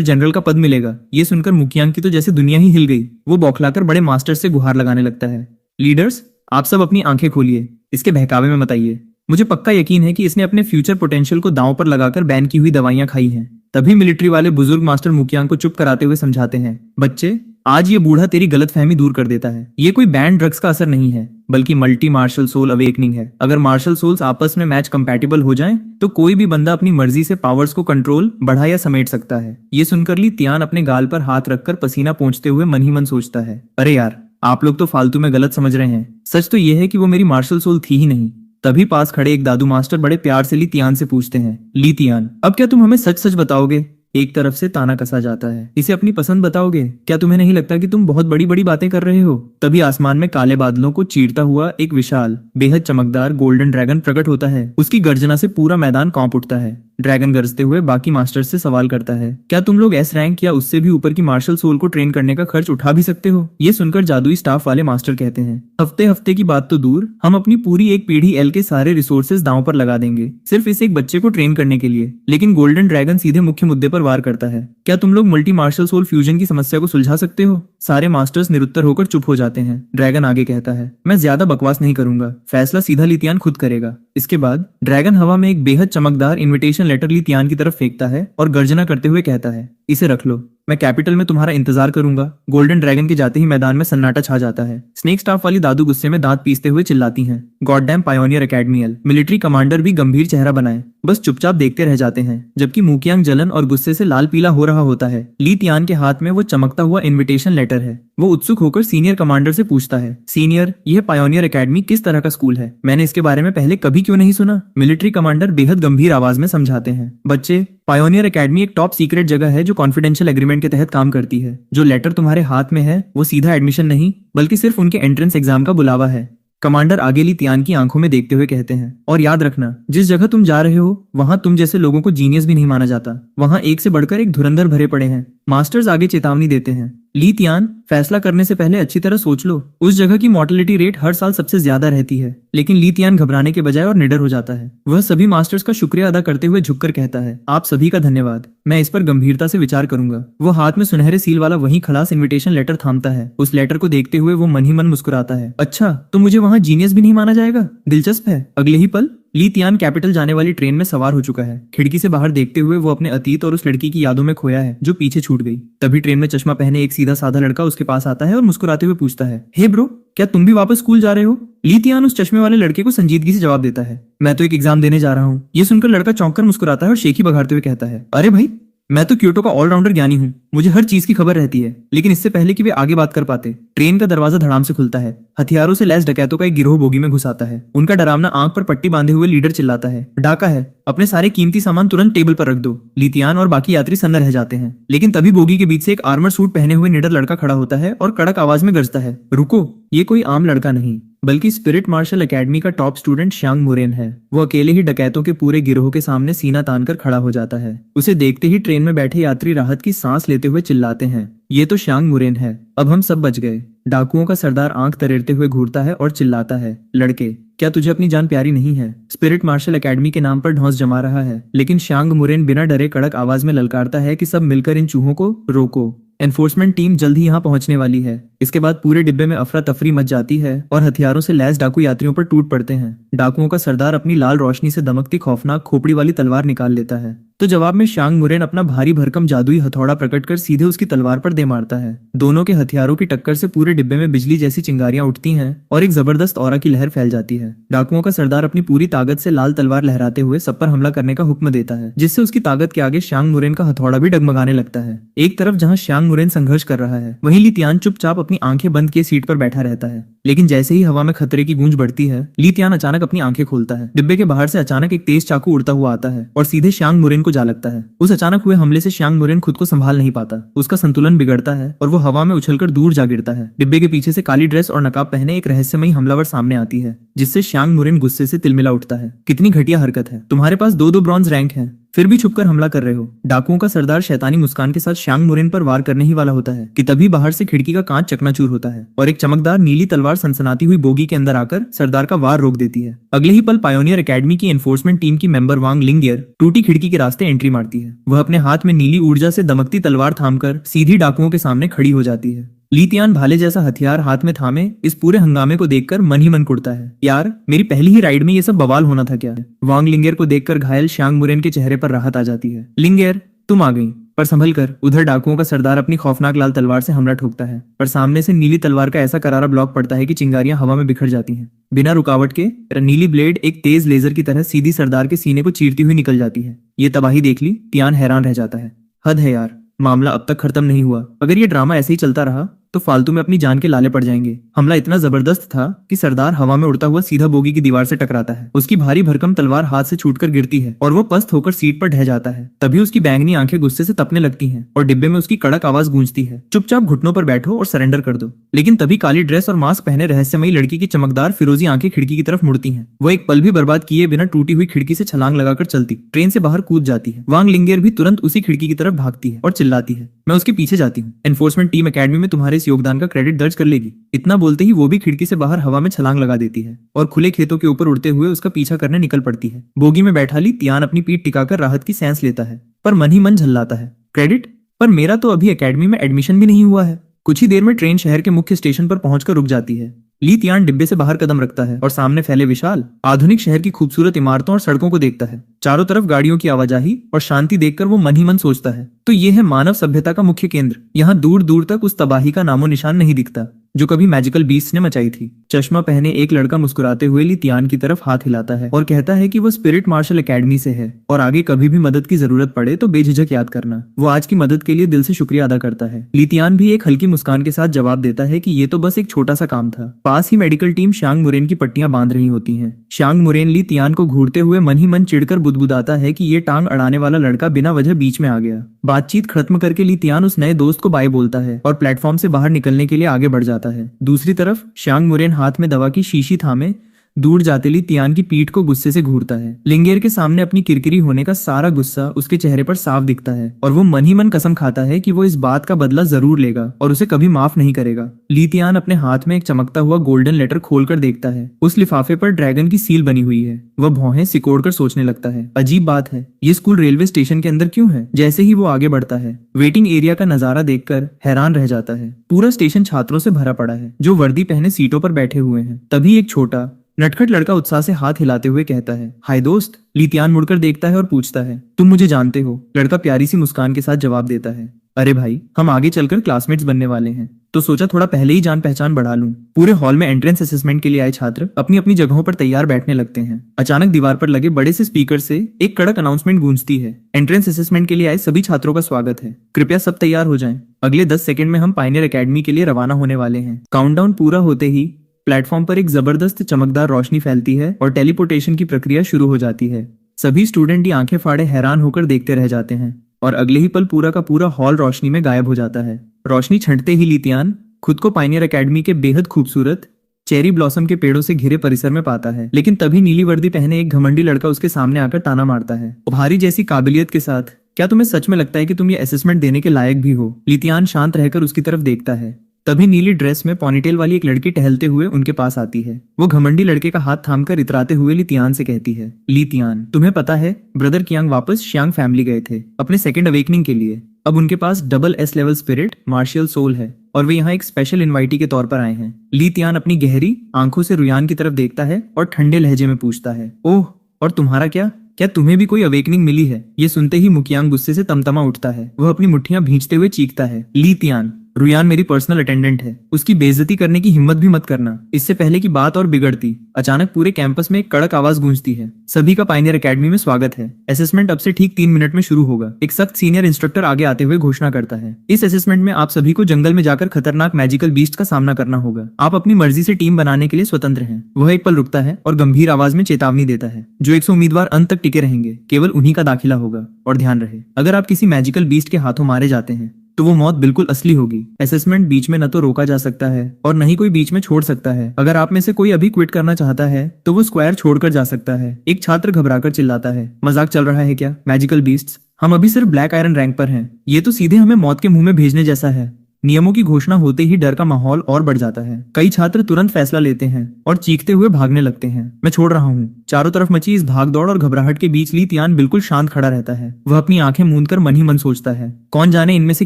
जनरल का पद मिलेगा। ये सुनकर मुकियांग की तो जैसे दुनिया ही हिल गई। वो बौखलाकर बड़े मास्टर से गुहार लगाने लगता है, लीडर्स, आप सब अपनी आंखें खोलिए, इसके बहकावे में मत आइए। मुझे पक्का यकीन है कि इसने अपने फ्यूचर पोटेंशियल को दांव पर लगाकर बैन की हुई दवाइयां खाई हैं। तभी मिलिट्री वाले बुजुर्ग मास्टर मुकियांग को चुप कराते हुए समझाते हैं, बच्चे, आज ये बूढ़ा तेरी गलतफहमी दूर कर देता है। ये कोई बैंड ड्रग्स का असर नहीं है, बल्कि मल्टी मार्शल सोल अवेकनिंग है। अगर मार्शल सोल्स आपस में मैच कंपैटिबल हो जाएं, तो कोई भी बंदा अपनी मर्जी से पावर्स को कंट्रोल, बढ़ा या समेट सकता है। ये सुनकर ली तियान अपने गाल पर हाथ रखकर पसीना पोंछते हुए मन ही मन सोचता है, अरे यार, आप लोग तो फालतू में गलत समझ रहे हैं। सच तो यह है कि वो मेरी मार्शल सोल थी ही नहीं। तभी पास खड़े एक दादू मास्टर बड़े प्यार से ली तियान से पूछते हैं, ली तियान, अब क्या तुम हमें सच सच बताओगे? एक तरफ से ताना कसा जाता है, इसे अपनी पसंद बताओगे? क्या तुम्हें नहीं लगता कि तुम बहुत बड़ी बड़ी बातें कर रहे हो? तभी आसमान में काले बादलों को चीरता हुआ एक विशाल, बेहद चमकदार गोल्डन ड्रैगन प्रकट होता है। उसकी गर्जना से पूरा मैदान कांप उठता है। ड्रैगन गरजते हुए बाकी मास्टर्स से सवाल करता है, क्या तुम लोग एस रैंक या उससे भी ऊपर की मार्शल सोल को ट्रेन करने का खर्च उठा भी सकते हो? ये सुनकर जादुई स्टाफ वाले मास्टर कहते हैं, हफ्ते हफ्ते की बात तो दूर, हम अपनी पूरी एक पीढ़ी एल के सारे रिसोर्सेज दांव पर लगा देंगे, सिर्फ इस एक बच्चे को ट्रेन करने के लिए। लेकिन गोल्डन ड्रैगन सीधे मुख्य मुद्दे पर वार करता है, क्या तुम लोग मल्टी मार्शल सोल फ्यूजन की समस्या को सुलझा सकते हो? सारे मास्टर्स निरुत्तर होकर चुप हो जाते हैं। ड्रैगन आगे कहता है, मैं ज्यादा बकवास नहीं करूंगा, फैसला सीधा लितियान खुद करेगा। इसके बाद ड्रैगन हवा में एक बेहद चमकदार इनविटेशन लेटर लितियान की तरफ फेंकता है और गर्जना करते हुए कहता है, इसे रख लो, मैं कैपिटल में तुम्हारा इंतजार करूंगा। गोल्डन ड्रैगन के जाते ही मैदान में सन्नाटा छा जाता है। स्नेक स्टाफ वाली दादू गुस्से में दांत पीसते हुए चिल्लाती हैं, गॉड डैम पायोनियर एकेडमियल। मिलिट्री कमांडर भी गंभीर चेहरा बनाए बस चुपचाप देखते रह जाते हैं, जबकि मुकियांग जलन और गुस्से से लाल पीला हो रहा होता है। ली तियान के हाथ में वो चमकता हुआ इन्विटेशन लेटर है। वो उत्सुक होकर सीनियर कमांडर से पूछता है, सीनियर, यह पायोनियर एकेडमी किस तरह का स्कूल है? मैंने इसके बारे में पहले कभी क्यों नहीं सुना? मिलिट्री कमांडर बेहद गंभीर आवाज में समझाते हैं, बच्चे, पायोनियर एकेडमी एक टॉप सीक्रेट जगह है जो कॉन्फिडेंशियल एग्रीमेंट के तहत काम करती है। जो लेटर तुम्हारे हाथ में है वो सीधा एडमिशन नहीं, बल्कि सिर्फ उनके एंट्रेंस एग्जाम का बुलावा है। कमांडर आगे ली तियान की आंखों में देखते हुए कहते हैं, और याद रखना, जिस जगह तुम जा रहे हो वहां तुम जैसे लोगों को जीनियस भी नहीं माना जाता। वहां एक से बढ़कर एक धुरंधर भरे पड़े हैं। मास्टर्स आगे चेतावनी देते हैं, ली तियान, फैसला करने से पहले अच्छी तरह सोच लो। उस जगह की मोर्टेलिटी रेट हर साल सबसे ज्यादा रहती है। लेकिन ली तियान घबराने के बजाय और निडर हो जाता है। वह सभी मास्टर्स का शुक्रिया अदा करते हुए झुककर कहता है, आप सभी का धन्यवाद, मैं इस पर गंभीरता से विचार करूंगा। वो हाथ में सुनहरे सील वाला वही खलास इन्विटेशन लेटर थामता है। उस लेटर को देखते हुए वो मन ही मन मुस्कुराता है, अच्छा, तो मुझे वहां जीनियस भी नहीं माना जाएगा? दिलचस्प है। अगले ही पल ली तियान कैपिटल जाने वाली ट्रेन में सवार हो चुका है। खिड़की से बाहर देखते हुए वो अपने अतीत और उस लड़की की यादों में खोया है जो पीछे छूट गई। तभी ट्रेन में चश्मा पहने एक सीधा साधा लड़का उसके पास आता है और मुस्कुराते हुए पूछता है, हे ब्रो, क्या तुम भी वापस स्कूल जा रहे हो? ली तियान उस चश्मे वाले लड़के को संजीदगी से जवाब देता है, मैं तो एक एग्जाम देने जा रहा हूँ। ये सुनकर लड़का चौंक कर मुस्कुराता है और शेखी बघारते हुए कहता है, अरे भाई, मैं तो क्योटो का ऑलराउंडर ज्ञानी हूँ, मुझे हर चीज की खबर रहती है। लेकिन इससे पहले कि वे आगे बात कर पाते, ट्रेन का दरवाजा धड़ाम से खुलता है। हथियारों से लैस डकैतों का एक गिरोह बोगी में घुस आता है। उनका डरावना आंख पर पट्टी बांधे हुए लीडर चिल्लाता है, डाका है, अपने सारे कीमती सामान तुरंत टेबल पर रख दो। लितियान और बाकी यात्री सन्न रह जाते हैं। लेकिन तभी बोगी के बीच से एक आर्मर सूट पहने हुए निडर लड़का खड़ा होता है और कड़क आवाज में गरजता है, रुको, ये कोई आम लड़का नहीं, बल्कि स्पिरिट मार्शल एकेडमी का टॉप स्टूडेंट श्यांग मुरेन है। वो अकेले ही डकैतों के पूरे गिरोह के सामने सीना तानकर खड़ा हो जाता है। उसे देखते ही ट्रेन में बैठे यात्री राहत की सांस लेते हुए चिल्लाते हैं, ये तो श्यांग मुरेन है, अब हम सब बच गए। डाकुओं का सरदार आंख तरेरते हुए घूरता है और चिल्लाता है, लड़के, क्या तुझे अपनी जान प्यारी नहीं है? स्पिरिट मार्शल एकेडमी के नाम पर ढौंस जमा रहा है। लेकिन श्यांग मुरेन बिना डरे कड़क आवाज में ललकारता है कि सब मिलकर इन चूहों को रोको, एनफोर्समेंट टीम जल्द ही यहाँ पहुंचने वाली है। इसके बाद पूरे डिब्बे में अफरा तफरी मच जाती है और हथियारों से लैस डाकू यात्रियों पर टूट पड़ते हैं। डाकुओं का सरदार अपनी लाल रोशनी से दमकती खौफनाक खोपड़ी वाली तलवार निकाल लेता है, तो जवाब में श्यांग मुरेन अपना भारी भरकम जादुई हथौड़ा प्रकट कर सीधे उसकी तलवार पर दे मारता है। दोनों के हथियारों की टक्कर से पूरे डिब्बे में बिजली जैसी चिंगारियां उठती हैं और एक जबरदस्त ऑरा की लहर फैल जाती है। डाकुओं का सरदार अपनी पूरी ताकत से लाल तलवार लहराते हुए सब पर हमला करने का हुक्म देता है, जिससे उसकी ताकत के आगे श्यांग मुरेन का हथौड़ा भी डगमगाने लगता है। एक तरफ जहां श्यांग मुरेन संघर्ष कर रहा है, वहीं लितियान चुपचाप अपनी आंखें बंद किए सीट पर बैठा रहता है। लेकिन जैसे ही हवा में खतरे की गूंज बढ़ती है, लितियान अचानक अपनी आंखें खोलता है। डिब्बे के बाहर से अचानक एक तेज चाकू उड़ता हुआ आता है और सीधे श्यांग मुरेन को जा लगता है। उस अचानक हुए हमले से श्यांग मुरेन खुद को संभाल नहीं पाता। उसका संतुलन बिगड़ता है और वो हवा में उछलकर दूर जा गिरता है। डिब्बे के पीछे से काली ड्रेस और नकाब पहने एक रहस्यमयी हमलावर सामने आती है, जिससे श्यांग मुरेन गुस्से से तिलमिला उठता है। कितनी घटिया हरकत है, तुम्हारे पास 2-2 ब्रॉन्ज रैंक हैं, फिर भी छुपकर हमला कर रहे हो। डाकुओं का सरदार शैतानी मुस्कान के साथ श्यांग मुरेन पर वार करने ही वाला होता है कि तभी बाहर से खिड़की का कांच चकनाचूर होता है और एक चमकदार नीली तलवार सनसनाती हुई बोगी के अंदर आकर सरदार का वार रोक देती है। अगले ही पल पायोनियर एकेडमी की एनफोर्समेंट टीम की मेंबर वांग लिंगियर टूटी खिड़की के रास्ते एंट्री मारती है। वह अपने हाथ में नीली ऊर्जा से दमकती तलवार थामकर सीधी डाकुओं के सामने खड़ी हो जाती है। लितियान भाले जैसा हथियार हाथ में थामे इस पूरे हंगामे को देखकर मन ही मन कुड़ता है, यार, मेरी पहली ही राइड में ये सब बवाल होना था क्या? वांग लिंगियर को देखकर घायल श्यांग मुरेन के चेहरे पर राहत आ जाती है। लिंगियर, तुम आ गई। पर संभल कर। उधर डाकुओं का सरदार अपनी खौफनाक लाल तलवार से हमला ठोकता है, पर सामने से नीली तलवार का ऐसा करारा ब्लॉक पड़ता है कि चिंगारियां हवा में बिखर जाती हैं। बिना रुकावट के नीली ब्लेड एक तेज लेजर की तरह सीधी सरदार के सीने को चीरती हुई निकल जाती है। ये तबाही देख ली तियान हैरान रह जाता है। हद है यार, मामला अब तक खत्म नहीं हुआ। अगर ये ड्रामा ऐसे ही चलता रहा तो फालतू में अपनी जान के लाले पड़ जाएंगे। हमला इतना जबरदस्त था कि सरदार हवा में उड़ता हुआ सीधा बोगी की दीवार से टकराता है। उसकी भारी भरकम तलवार हाथ से छूटकर गिरती है और वो पस्त होकर सीट पर ढह जाता है। तभी उसकी बैंगनी आंखें गुस्से से तपने लगती हैं और डिब्बे में उसकी कड़क आवाज गूंजती है, चुपचाप घुटनों पर बैठो और सरेंडर कर दो। लेकिन तभी काली ड्रेस और मास्क पहने रहस्यमयी लड़की की चमकदार फिरोजी आंखें खिड़की की तरफ मुड़ती हैं। वो एक पल भी बर्बाद किए बिना टूटी हुई खिड़की से छलांग लगाकर चलती ट्रेन से बाहर कूद जाती है। वांग लिंगेर भी तुरंत उसी खिड़की की तरफ भागती है और चिल्लाती है, मैं उसके पीछे जाती हूँ। एनफोर्समेंट टीम एकेडमी में तुम्हारे इस योगदान का क्रेडिट दर्ज कर लेगी। इतना बोलते ही वो भी खिड़की से बाहर हवा में छलांग लगा देती है और खुले खेतों के ऊपर उड़ते हुए उसका पीछा करने निकल पड़ती है। बोगी में बैठा ली तियान अपनी पीठ टिकाकर राहत की सांस लेता है, पर मन ही मन झल्लाता है। क्रेडिट? पर मेरा तो अभी एकेडमी में एडमिशन भी नहीं हुआ है। कुछ ही देर में ट्रेन शहर के मुख्य स्टेशन पर पहुंचकर रुक जाती है। ली तियान डिब्बे से बाहर कदम रखता है और सामने फैले विशाल आधुनिक शहर की खूबसूरत इमारतों और सड़कों को देखता है। चारों तरफ गाड़ियों की आवाजाही और शांति देखकर वो मन ही मन सोचता है, तो ये है मानव सभ्यता का मुख्य केंद्र। यहाँ दूर दूर तक उस तबाही का नामो निशान नहीं दिखता जो कभी मैजिकल बीस्ट ने मचाई थी। चश्मा पहने एक लड़का मुस्कुराते हुए ली तियान की तरफ हाथ हिलाता है और कहता है कि वो स्पिरिट मार्शल एकेडमी से है और आगे कभी भी मदद की जरूरत पड़े तो बेझिझक याद करना। वो आज की मदद के लिए दिल से शुक्रिया अदा करता है। ली तियान भी एक हल्की मुस्कान के साथ जवाब देता है कि ये तो बस एक छोटा सा काम था। पास ही मेडिकल टीम शांग मुरेन की पट्टियां बांध रही होती है। शांग मुरेन ली तियान को घूरते हुए मन ही मन चिढ़कर बुदबुदाता है कि ये टांग अड़ाने वाला लड़का बिना वजह बीच में आ गया। बातचीत खत्म करके ली तियान उस नए दोस्त को बाय बोलता है और प्लेटफॉर्म से बाहर निकलने के लिए आगे बढ़ जाता है। दूसरी तरफ शांग मुरेन हाथ में दवा की शीशी थामे दूर जाते ली तियान की पीठ को गुस्से से घूरता है। लिंगेर के सामने अपनी किरकिरी होने का सारा गुस्सा उसके चेहरे पर साफ दिखता है और वो मन ही मन कसम खाता है कि वो इस बात का बदला जरूर लेगा और उसे कभी माफ नहीं करेगा। ली तियान अपने हाथ में एक चमकता हुआ गोल्डन लेटर खोलकर देखता है। उस लिफाफे पर ड्रैगन की सील बनी हुई है। वह भौहें सिकोड़कर सोचने लगता है, अजीब बात है, ये स्कूल रेलवे स्टेशन के अंदर क्यों है? जैसे ही वो आगे बढ़ता है वेटिंग एरिया का नजारा देखकर हैरान रह जाता है। पूरा स्टेशन छात्रों से भरा पड़ा है जो वर्दी पहने सीटों पर बैठे हुए हैं। तभी एक छोटा नटखट लड़का उत्साह से हाथ हिलाते हुए कहता है, हाय दोस्त। ली तियान मुड़कर देखता है और पूछता है, तुम मुझे जानते हो? लड़का प्यारी सी मुस्कान के साथ जवाब देता है, अरे भाई, हम आगे चलकर क्लासमेट्स बनने वाले हैं, तो सोचा थोड़ा पहले ही जान पहचान बढ़ा लूं। पूरे हॉल में एंट्रेंस असेसमेंट के लिए आए छात्र अपनी अपनी जगहों पर तैयार बैठने लगते हैं। अचानक दीवार पर लगे बड़े से स्पीकर से एक कड़क अनाउंसमेंट गूंजती है, एंट्रेंस असेसमेंट के लिए आए सभी छात्रों का स्वागत है। कृपया सब तैयार हो जाएं। अगले 10 सेकंड में हम पायनियर एकेडमी के लिए रवाना होने वाले हैं। काउंटडाउन पूरा होते ही प्लेटफॉर्म पर एक जबरदस्त चमकदार रोशनी फैलती है और टेलीपोर्टेशन की प्रक्रिया शुरू हो जाती है। सभी स्टूडेंट ही आंखें फाड़े हैरान होकर देखते रह जाते हैं और अगले ही पल पूरा का पूरा हॉल रोशनी में गायब हो जाता है। रोशनी छंटते ही ली तियान खुद को पायनियर एकेडमी के बेहद खूबसूरत चेरी ब्लॉसम के पेड़ों से घिरे परिसर में पाता है। लेकिन तभी नीली वर्दी पहने एक घमंडी लड़का उसके सामने आकर ताना मारता है, भारी जैसी काबिलियत के साथ, क्या तुम्हें सच में लगता है कि तुम ये असेसमेंट देने के लायक भी हो? ली तियान शांत रहकर उसकी तरफ देखता है। तभी नीली ड्रेस में पॉनीटेल वाली एक लड़की टहलते हुए उनके पास आती है। वो घमंडी लड़के का हाथ थामकर इतराते हुए ली तियान से कहती है, ली तियान, तुम्हें पता है ब्रदर कियांग वापस शियांग फैमिली गए थे अपने सेकंड अवेकनिंग के लिए। अब उनके पास double S level spirit martial soul है और वे यहाँ एक स्पेशल इनवाइटी के तौर पर आए हैं। ली तियान अपनी गहरी आंखों से रुयान की तरफ देखता है और ठंडे लहजे में पूछता है, ओह, और तुम्हारा क्या तुम्हें भी कोई अवेकनिंग मिली है? ये सुनते ही मुकियांग गुस्से से तमतमा उठता है। वह अपनी मुट्ठियां भींचते हुए चीखता है, ली तियान, रुयान मेरी पर्सनल अटेंडेंट है, उसकी बेइज्जती करने की हिम्मत भी मत करना। इससे पहले कि बात और बिगड़ती, अचानक पूरे कैंपस में एक कड़क आवाज गूंजती है, सभी का पायनियर एकेडमी में स्वागत है। असेसमेंट अब से ठीक 3 मिनट में शुरू होगा। एक सख्त सीनियर इंस्ट्रक्टर आगे आते हुए घोषणा करता है, इस असेसमेंट में आप सभी को जंगल में जाकर खतरनाक मैजिकल बीस्ट का सामना करना होगा। आप अपनी मर्जी से टीम बनाने के लिए स्वतंत्र हैं। वह एक पल रुकता है और गंभीर आवाज में चेतावनी देता है, जो 100 उम्मीदवार अंत तक टिके रहेंगे, केवल उन्हीं का दाखिला होगा। और ध्यान रहे, अगर आप किसी मैजिकल बीस्ट के हाथों मारे जाते हैं तो वो मौत बिल्कुल असली होगी। असेसमेंट बीच में न तो रोका जा सकता है और न ही कोई बीच में छोड़ सकता है। अगर आप में से कोई अभी क्विट करना चाहता है तो वो स्क्वायर छोड़कर जा सकता है। एक छात्र घबराकर चिल्लाता है, मजाक चल रहा है क्या? मैजिकल बीस्ट्स, हम अभी सिर्फ ब्लैक आयरन रैंक पर हैं। ये तो सीधे हमें मौत के मुंह में भेजने जैसा है। नियमों की घोषणा होते ही डर का माहौल और बढ़ जाता है। कई छात्र तुरंत फैसला लेते हैं और चीखते हुए भागने लगते हैं, मैं छोड़ रहा हूँ। चारों तरफ मची इस भागदौड़ और घबराहट के बीच ली तियान बिल्कुल शांत खड़ा रहता है। वह अपनी आंखें मूंदकर मन ही मन सोचता है, कौन जाने इनमें से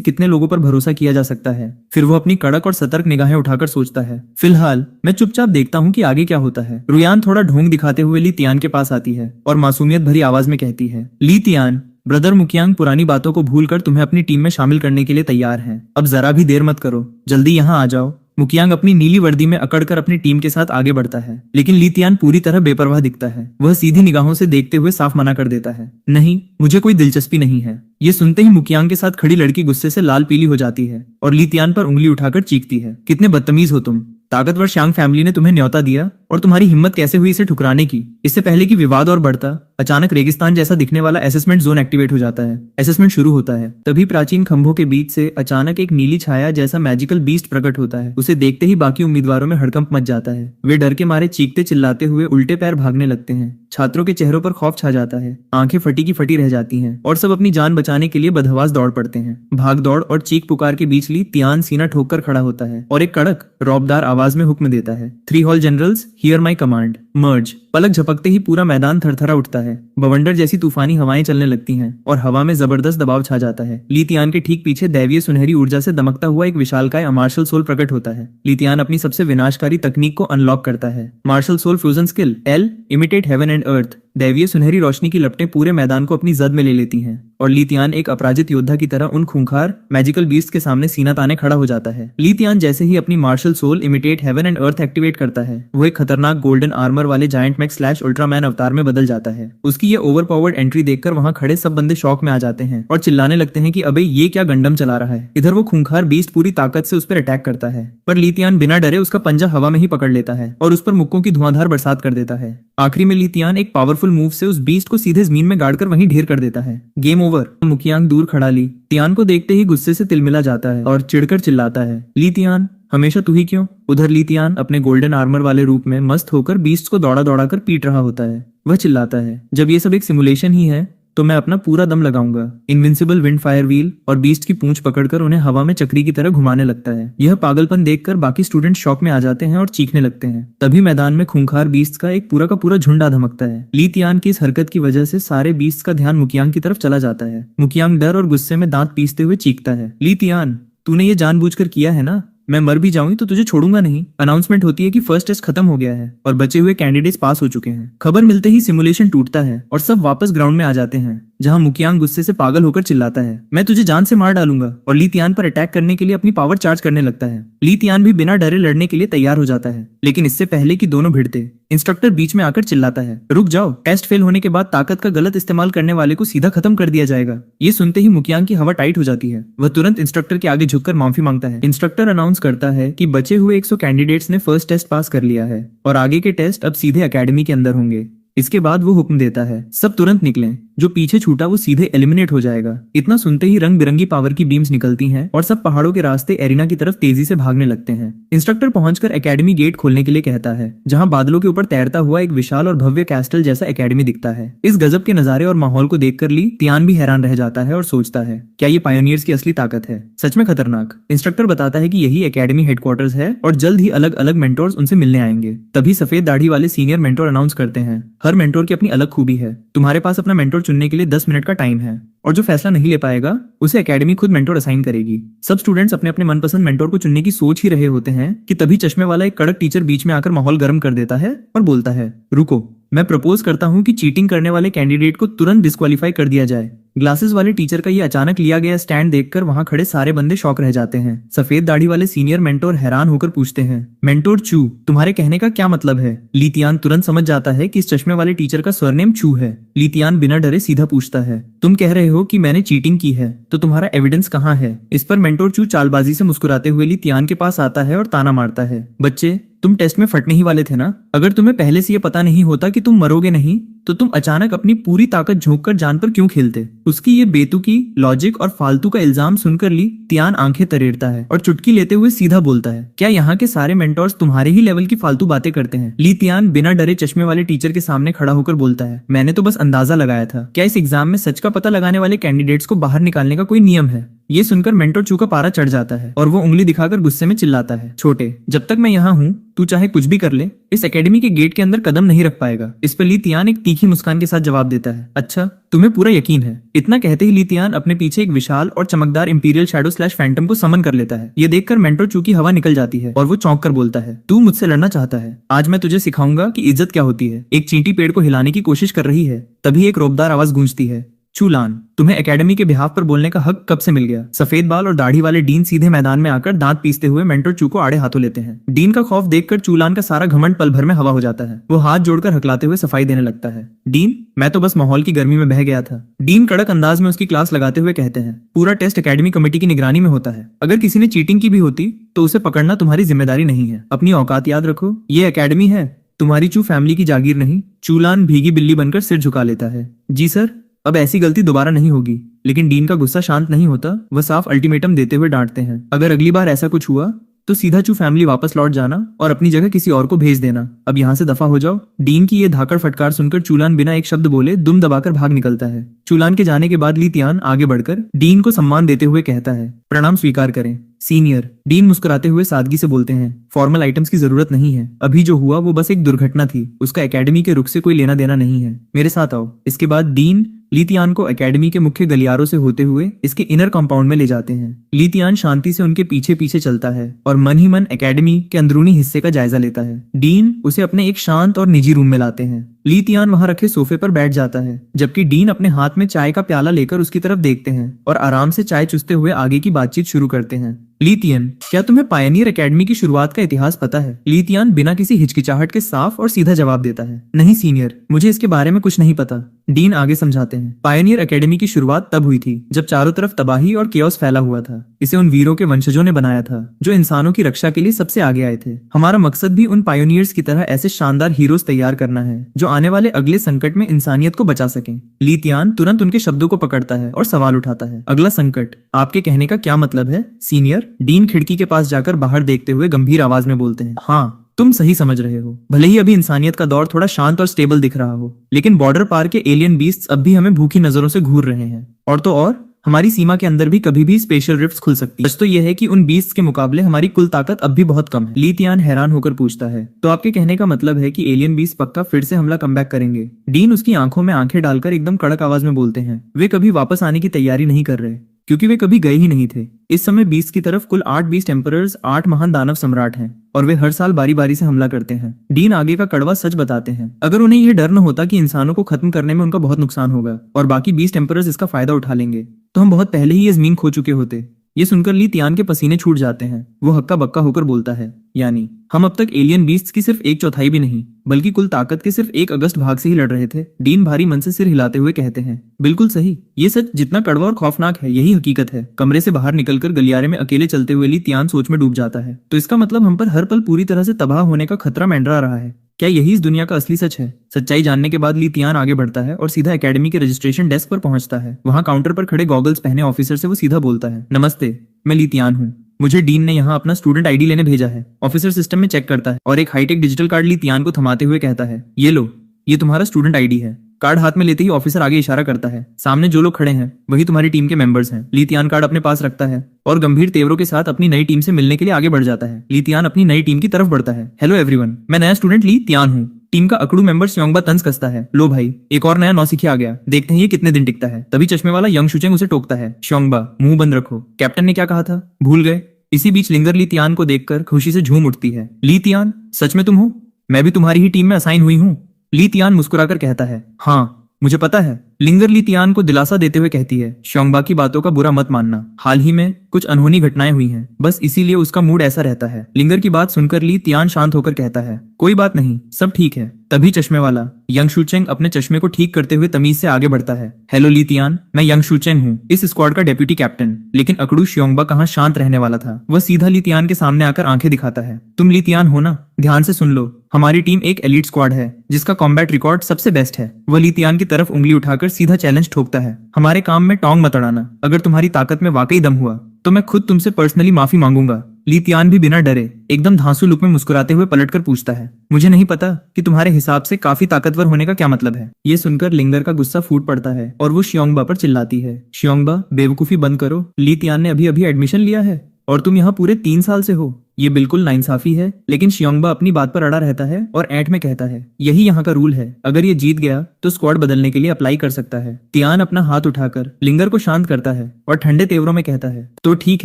कितने लोगों पर भरोसा किया जा सकता है। फिर वो अपनी कड़क और सतर्क निगाहें उठाकर सोचता है, फिलहाल मैं चुपचाप देखता हूँ कि आगे क्या होता है। रुयान थोड़ा ढोंग दिखाते हुए ली तियान के पास आती है और मासूमियत भरी आवाज में कहती है, ली तियान, ब्रदर मुकियांग पुरानी बातों को भूलकर तुम्हें अपनी टीम में शामिल करने के लिए तैयार हैं। अब जरा भी देर मत करो, जल्दी यहाँ आ जाओ। मुकियांग अपनी नीली वर्दी में अकड़कर अपनी टीम के साथ आगे बढ़ता है, लेकिन ली तियान पूरी तरह बेपरवाह दिखता है। वह सीधी निगाहों से देखते हुए साफ मना कर देता है, नहीं, मुझे कोई दिलचस्पी नहीं है। ये सुनते ही मुकियांग के साथ खड़ी लड़की गुस्से से लाल पीली हो जाती है और ली तियान पर उंगली उठाकर चीखती है, कितने बदतमीज हो तुम। ताकतवर शांग फैमिली ने तुम्हें न्योता दिया और तुम्हारी हिम्मत कैसे हुई इसे ठुकराने की। इससे पहले कि विवाद और बढ़ता, अचानक रेगिस्तान जैसा दिखने वाला असेसमेंट जोन एक्टिवेट हो जाता है। असेसमेंट शुरू होता है, तभी प्राचीन खंभों के बीच से अचानक एक नीली छाया जैसा मैजिकल बीस्ट प्रकट होता है। उसे देखते ही बाकी उम्मीदवारों में हड़कंप मच जाता है। वे डर के मारे चीखते चिल्लाते हुए उल्टे पैर भागने लगते हैं। छात्रों के चेहरों पर खौफ छा जाता है, आंखें फटी की फटी रह जाती हैं और सब अपनी जान बचाने के लिए बदहवास दौड़ पड़ते हैं। भाग दौड़ और चीख पुकार के बीच ली तियान सीना ठोक कर खड़ा होता है और एक कड़क रौबदार आवाज में हुक्म देता है, 3 all generals, hear my command, merge. पलक झपकते ही पूरा मैदान थरथरा उठता है। बवंडर जैसी तूफानी हवाएं चलने लगती हैं और हवा में जबरदस्त दबाव छा जाता है। ली तियान के ठीक पीछे दैवीय सुनहरी ऊर्जा से दमकता हुआ एक विशालकाय मार्शल सोल प्रकट होता है। ली तियान अपनी सबसे विनाशकारी तकनीक को अनलॉक करता है, martial soul fusion skill L, imitate heaven and earth. दैवीय सुनहरी रोशनी की लपटें पूरे मैदान को अपनी जद में ले लेती हैं और ली तियान एक अपराजित योद्धा की तरह उन खूंखार मैजिकल बीस्ट के सामने सीना ताने खड़ा हो जाता है। ली तियान जैसे ही अपनी martial soul, imitate heaven and earth activate करता है, वो एक खतरनाक गोल्डन आर्मर वाले जायंट मैक्स स्लैश अल्ट्रामैन अवतार में बदल जाता है। उसकी ये ओवरपावर्ड एंट्री देखकर वहां खड़े सब बंदे शॉक में आ जाते हैं और चिल्लाने लगते हैं कि अबे ये क्या गंडम चला रहा है। इधर वो खूंखार बीस्ट पूरी ताकत से उस पर अटैक करता है, पर ली तियान बिना डरे उसका पंजा हवा में ही पकड़ लेता है और उस पर मुक्कों की धुआंधार बरसात कर देता है। आखिरी में ली तियान एक पावरफुल मूव से उस बीस्ट को सीधे जमीन में गाड़कर वहीं ढेर कर देता है। Game over. मुकियांग दूर खड़ा ली तियान को देखते ही गुस्से से तिलमिला जाता है और चिढ़कर चिल्लाता है, ली तियान, हमेशा तू ही क्यों। उधर ली तियान अपने गोल्डन आर्मर वाले रूप में मस्त होकर बीस्ट को दौड़ा दौड़ा कर पीट रहा होता है। वह चिल्लाता है, जब ये सब एक सिमुलेशन ही है तो मैं अपना पूरा दम लगाऊंगा। इनविंसिबल विंड फायर व्हील और बीस्ट की पूंछ पकड़कर उन्हें हवा में चक्री की तरह घुमाने लगता है। यह पागलपन देखकर बाकी स्टूडेंट शॉक में आ जाते हैं और चीखने लगते हैं। तभी मैदान में खूंखार बीस्ट का एक पूरा का पूरा झुंड आ धमकता है। ली तियान की इस हरकत की वजह से सारे बीस्ट का ध्यान मुकियांग की तरफ चला जाता है। मुकियांग डर और गुस्से में दांत पीसते हुए चीखता है, ली तियान, तूने ये जानबूझकर किया है ना, मैं मर भी जाऊं तो तुझे छोड़ूंगा नहीं। अनाउंसमेंट होती है कि फर्स्ट टेस्ट खत्म हो गया है और बचे हुए कैंडिडेट्स पास हो चुके हैं। खबर मिलते ही सिमुलेशन टूटता है और सब वापस ग्राउंड में आ जाते हैं, जहां मुकियांग गुस्से से पागल होकर चिल्लाता है, मैं तुझे जान से मार डालूंगा, और ली तियान पर अटैक करने के लिए अपनी पावर चार्ज करने लगता है। ली तियान भी बिना डरे लड़ने के लिए तैयार हो जाता है, लेकिन इससे पहले कि दोनों भिड़ते, इंस्ट्रक्टर बीच में आकर चिल्लाता है, रुक जाओ, टेस्ट फेल होने के बाद ताकत का गलत इस्तेमाल करने वाले को सीधा खत्म कर दिया जाएगा। ये सुनते ही मुकियांग की हवा टाइट हो जाती है। वह तुरंत इंस्ट्रक्टर के आगे झुककर माफी मांगता है। इंस्ट्रक्टर अनाउंस करता है कि बचे हुए 100 कैंडिडेट्स ने फर्स्ट टेस्ट पास कर लिया है और आगे के टेस्ट अब सीधे एकेडमी के अंदर होंगे। इसके बाद वो हुक्म देता है, सब तुरंत निकलें, जो पीछे छूटा वो सीधे एलिमिनेट हो जाएगा। इतना सुनते ही रंग बिरंगी पावर की बीम्स निकलती हैं और सब पहाड़ों के रास्ते एरिना की तरफ तेजी से भागने लगते हैं। इंस्ट्रक्टर पहुंचकर एकेडमी गेट खोलने के लिए कहता है, जहां बादलों के ऊपर तैरता हुआ एक विशाल और भव्य कैस्टल जैसा एकेडमी दिखता है। इस गजब के नजारे और माहौल को देखकर ली तियान भी हैरान रह जाता है और सोचता है, क्या ये पायोनियर्स की असली ताकत है, सच में खतरनाक। इंस्ट्रक्टर बताता है कि यही एकेडमी हेडक्वार्टर्स है और जल्द ही अलग अलग मेंटोर्स उनसे मिलने आएंगे। तभी सफेद दाढ़ी वाले सीनियर मेंटोर अनाउंस करते हैं, हर मेंटोर की अपनी अलग खूबी है, तुम्हारे पास अपना मेंटोर चुनने के लिए 10 मिनट का टाइम है और जो फैसला नहीं ले पाएगा उसे एकेडमी खुद मेंटोर असाइन करेगी। सब स्टूडेंट्स अपने अपने मनपसंद मेंटोर को चुनने की सोच ही रहे होते हैं कि तभी चश्मे वाला एक कड़क टीचर बीच में आकर माहौल गर्म कर देता है और बोलता है, रुको, मैं प्रपोज करता हूं कि चीटिंग करने वाले कैंडिडेट को तुरंत डिस्क्वालीफाई कर दिया जाए। ग्लासेस वाले टीचर का ये अचानक लिया गया स्टैंड देखकर वहां खड़े सारे बंदे शॉक रह जाते हैं। सफेद दाढ़ी वाले सीनियर मेंटोर हैरान होकर पूछते हैं, मेंटोर चू, तुम्हारे कहने का क्या मतलब है। ली तियान तुरंत समझ जाता है कि इस चश्मे वाले टीचर का सरनेम चू है। ली तियान बिना डरे सीधा पूछता है, तुम कह रहे हो कि मैंने चीटिंग की है, तो तुम्हारा एविडेंस कहाँ है। इस पर मेंटोर चू चालबाजी से मुस्कुराते हुए ली तियान के पास आता है और ताना मारता है, बच्चे, तुम टेस्ट में फटने ही वाले थे ना। अगर तुम्हें पहले से ये पता नहीं होता कि तुम मरोगे नहीं, तो तुम अचानक अपनी पूरी ताकत झोंककर जान पर क्यों खेलते। उसकी ये बेतुकी, लॉजिक और फालतू का इल्जाम सुनकर ली तियान आंखें तरेरता है और चुटकी लेते हुए सीधा बोलता है, क्या यहाँ के सारे मेंटोर्स तुम्हारे ही लेवल की फालतू बातें करते हैं। ली तियान बिना डरे चश्मे वाले टीचर के सामने खड़ा होकर बोलता है, मैंने तो बस अंदाजा लगाया था, क्या इस एग्जाम में सच का पता लगाने वाले कैंडिडेट्स को बाहर निकालने का कोई नियम है। ये सुनकर मेंटोर चू का पारा चढ़ जाता है और वो उंगली दिखाकर गुस्से में चिल्लाता है, छोटे, जब तक मैं यहाँ हूँ तू चाहे कुछ भी कर ले, इस एकेडमी के गेट के अंदर कदम नहीं रख पाएगा। इस पर ली तियान एक तीखी मुस्कान के साथ जवाब देता है, अच्छा, तुम्हें पूरा यकीन है। इतना कहते ही ली तियान अपने पीछे एक विशाल और चमकदार इंपीरियल शैडो स्लैश फैंटम को समन कर लेता है। ये देखकर मेंटोर चू की हवा निकल जाती है और वो चौंक कर बोलता है, तू मुझसे लड़ना चाहता है, आज मैं तुझे सिखाऊंगा कि इज्जत क्या होती है। एक चींटी पेड़ को हिलाने की कोशिश कर रही है, तभी एक रोबदार आवाज गूंजती है, चूलान, तुम्हें एकेडमी के बिहाफ पर बोलने का हक कब से मिल गया? सफेद बाल और दाढ़ी वाले डीन सीधे मैदान में आकर दांत पीसते हुए मेंटर चू को आड़े हाथों लेते हैं। डीन का खौफ देखकर चूलान का सारा घमंड पल भर में हवा हो जाता है। वो हाथ जोड़कर हकलाते हुए सफाई देने लगता है। डीन, मैं तो बस माहौल की गर्मी में बह गया था। डीन कड़क अंदाज में उसकी क्लास लगाते हुए कहते हैं, पूरा टेस्ट एकेडमी कमेटी की निगरानी में होता है। अगर किसी ने चीटिंग की भी होती तो उसे पकड़ना तुम्हारी जिम्मेदारी नहीं है। अपनी औकात याद रखो। ये एकेडमी है, तुम्हारी चू फैमिली की जागीर नहीं। चूलान भीगी बिल्ली बनकर सिर झुका लेता है। जी सर, अब ऐसी गलती दोबारा नहीं होगी। लेकिन डीन का गुस्सा शांत नहीं होता। वह साफ अल्टीमेटम देते हुए डांटते हैं, अगर अगली बार ऐसा कुछ हुआ तो सीधा चू फैमिली वापस लौट जाना और अपनी जगह किसी और को भेज देना। अब यहाँ से दफा हो जाओ। डीन की ये धाकड़ फटकार सुनकर चूलान बिना एक शब्द बोले दुम दबाकर भाग निकलता है। चूलान के जाने के बाद ली तियान आगे बढ़कर डीन को सम्मान देते हुए कहता है, प्रणाम स्वीकार करें सीनियर। डीन मुस्कुराते हुए सादगी से बोलते हैं, फॉर्मल आइटम्स की जरूरत नहीं है। अभी जो हुआ वो बस एक दुर्घटना थी। उसका एकेडमी के रुख से कोई लेना देना नहीं है। मेरे साथ आओ। इसके बाद डीन लीतियान को एकेडमी के मुख्य गलियारों से होते हुए इसके इनर कंपाउंड में ले जाते हैं। लीतियान शांति से उनके पीछे पीछे चलता है और मन ही मन एकेडमी के अंदरूनी हिस्से का जायजा लेता है। डीन उसे अपने एक शांत और निजी रूम में लाते हैं। लीतियान वहां रखे सोफे पर बैठ जाता है, जबकि डीन अपने हाथ में चाय का प्याला लेकर उसकी तरफ देखते हैं और आराम से चाय चूसते हुए आगे की बातचीत शुरू करते हैं। लीतियन, क्या तुम्हें पायनियर एकेडमी की शुरुआत का इतिहास पता है? लीतियान बिना किसी हिचकिचाहट के साफ और सीधा जवाब देता है, नहीं सीनियर, मुझे इसके बारे में कुछ नहीं पता। डीन आगे समझाते हैं, पायनियर एकेडमी की शुरुआत तब हुई थी जब चारों तरफ तबाही और केओस फैला हुआ था। इसे उन वीरों के वंशजों ने बनाया था जो इंसानों की रक्षा के लिए सबसे आगे आए थे। हमारा मकसद भी उन पायोनियर्स की तरह ऐसे शानदार हीरोज तैयार करना है जो आने वाले अगले संकट में इंसानियत को बचा सकें। लीतियान तुरंत उनके शब्दों को पकड़ता है और सवाल उठाता है, अगला संकट, आपके कहने का क्या मतलब है सीनियर? डीन खिड़की के पास जाकर बाहर देखते हुए गंभीर आवाज में बोलते हैं, हाँ, तुम सही समझ रहे हो। भले ही अभी इंसानियत का दौर थोड़ा शांत और स्टेबल दिख रहा हो, लेकिन बॉर्डर पार के एलियन बीस्ट्स अब भी हमें भूखी नजरों से घूर रहे हैं। और तो और हमारी सीमा के अंदर भी कभी भी स्पेशल रिफ्ट्स खुल सकती है। सच तो यह है कि उन बीस्ट्स के मुकाबले हमारी कुल ताकत अब भी बहुत कम है। लीतियान हैरान होकर पूछता है, तो आपके कहने का मतलब है कि एलियन बीस्ट पक्का फिर से हमला कमबैक करेंगे? डीन उसकी आंखों में आंखें डालकर एकदम कड़क आवाज में बोलते हैं, वे कभी वापस आने की तैयारी नहीं कर रहे, क्योंकि वे कभी गए ही नहीं थे। इस समय बीस्ट की तरफ कुल 8 बीस्ट एम्परर्स, 8 महान दानव सम्राट हैं और वे हर साल बारी बारी से हमला करते हैं। डीन आगे का कड़वा सच बताते हैं, अगर उन्हें यह डर न होता कि इंसानों को खत्म करने में उनका बहुत नुकसान होगा और बाकी बीस्ट एम्परर्स इसका फायदा उठा लेंगे, तो हम बहुत पहले ही ये जमीन खो चुके होते। ये सुनकर ली तियान के पसीने छूट जाते हैं। वो हक्का बक्का होकर बोलता है, यानी हम अब तक एलियन बीस्ट्स की सिर्फ 1/4 भी नहीं, बल्कि कुल ताकत के सिर्फ 1 अगस्त भाग से ही लड़ रहे थे। डीन भारी मन से सिर हिलाते हुए कहते हैं, बिल्कुल सही, ये सच जितना कड़वा और खौफनाक है यही हकीकत है। कमरे से बाहर निकलकर गलियारे में अकेले चलते हुए ली तियान सोच में डूब जाता है। तो इसका मतलब हम पर हर पल पूरी तरह से तबाह होने का खतरा मंडरा रहा है। क्या यही इस दुनिया का असली सच है? सच्चाई जानने के बाद ली तियान आगे बढ़ता है और सीधा एकेडमी के रजिस्ट्रेशन डेस्क पर पहुंचता है। वहां काउंटर पर खड़े गॉगल्स पहने ऑफिसर से वो सीधा बोलता है, नमस्ते, मैं ली तियान हूँ। मुझे डीन ने यहाँ अपना स्टूडेंट आईडी लेने भेजा है। ऑफिसर सिस्टम में चेक करता है और एक हाईटेक डिजिटल कार्ड ली तियान को थमाते हुए कहता है, ये लो, ये तुम्हारा स्टूडेंट आईडी है। कार्ड हाथ में लेते ही ऑफिसर आगे इशारा करता है, सामने जो लोग खड़े हैं वही तुम्हारी टीम के मेंबर्स हैं। ली तियान कार्ड अपने पास रखता है और गंभीर तेवरों के साथ अपनी नई टीम से मिलने के लिए आगे बढ़ जाता है। ली तियान अपनी नई टीम की तरफ बढ़ता है, हेलो एवरीवन, मैं नया स्टूडेंट ली तियान हूँ। टीम का अकड़ू मेंबर श्योंगबा तंज कसता है, लो भाई, एक और नया नौसिखिया आ गया, देखते हैं ये कितने दिन टिकता है। तभी चश्मे वाला यंग शुचेंग उसे टोकता है, श्योंगबा, मुंह बंद रखो, कैप्टन ने क्या कहा था, भूल गए? इसी बीच लिंगर ली तियान को देखकर खुशी से झूम उठती है। ली तियान, सच में तुम हो? मैं भी तुम्हारी ही टीम में असाइन हुई हूँ। ली तियान मुस्कुराकर कहता है, हाँ, मुझे पता है। लिंगर ली तियान को दिलासा देते हुए कहती है, श्योंगबा की बातों का बुरा मत मानना, हाल ही में कुछ अनहोनी घटनाएं हुई हैं, बस इसीलिए उसका मूड ऐसा रहता है। लिंगर की बात सुनकर ली तियान शांत होकर कहता है, कोई बात नहीं, सब ठीक है। तभी चश्मे वाला यंग शुचेंग अपने चश्मे को ठीक करते हुए तमीज से आगे बढ़ता है, हेलो ली तियान, मैं यंग शुचेंग हूँ, इस स्क्वाड का डेप्यूटी कैप्टन। लेकिन अकड़ू श्योंगबा कहाँ शांत रहने वाला था। वह सीधा ली तियान के सामने आकर आंखें दिखाता है, तुम ली तियान हो ना? ध्यान से सुन लो, हमारी टीम एक एलीट स्क्वाड है जिसका कॉम्बैट रिकॉर्ड सबसे बेस्ट है। वह ली तियान की तरफ उंगली उठाकर सीधा चैलेंज ठोकता है, हमारे काम में टोंग मत अड़ाना। अगर तुम्हारी ताकत में वाकई दम हुआ तो मैं खुद तुमसे पर्सनली माफी मांगूंगा। ली तियान भी बिना डरे एकदम धांसू लुक में मुस्कुराते हुए पलटकर पूछता है, मुझे नहीं पता कि तुम्हारे हिसाब से काफी ताकतवर होने का क्या मतलब है। ये सुनकर लिंगर का गुस्सा फूट पड़ता है और वो श्योंगबा पर चिल्लाती है, श्योंगबा, बेवकूफी बंद करो। ली तियान ने अभी अभी एडमिशन लिया है और तुम यहाँ पूरे 3 साल से हो। ये बिल्कुल नाइंसाफी है, लेकिन शियोंगबा अपनी बात पर अड़ा रहता है और ऐंठ में कहता है यही यहाँ का रूल है, अगर ये जीत गया तो स्क्वाड बदलने के लिए अप्लाई कर सकता है। तियान अपना हाथ उठाकर लिंगर को शांत करता है और ठंडे तेवरों में कहता है तो ठीक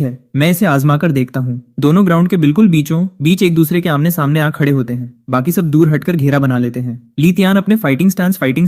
है, मैं इसे आजमा कर देखता हूँ। दोनों ग्राउंड के बिल्कुल बीचों बीच एक दूसरे के आमने सामने आ खड़े होते हैं, बाकी सब दूर हटकर घेरा बना लेते हैं। ली तियान अपने फाइटिंग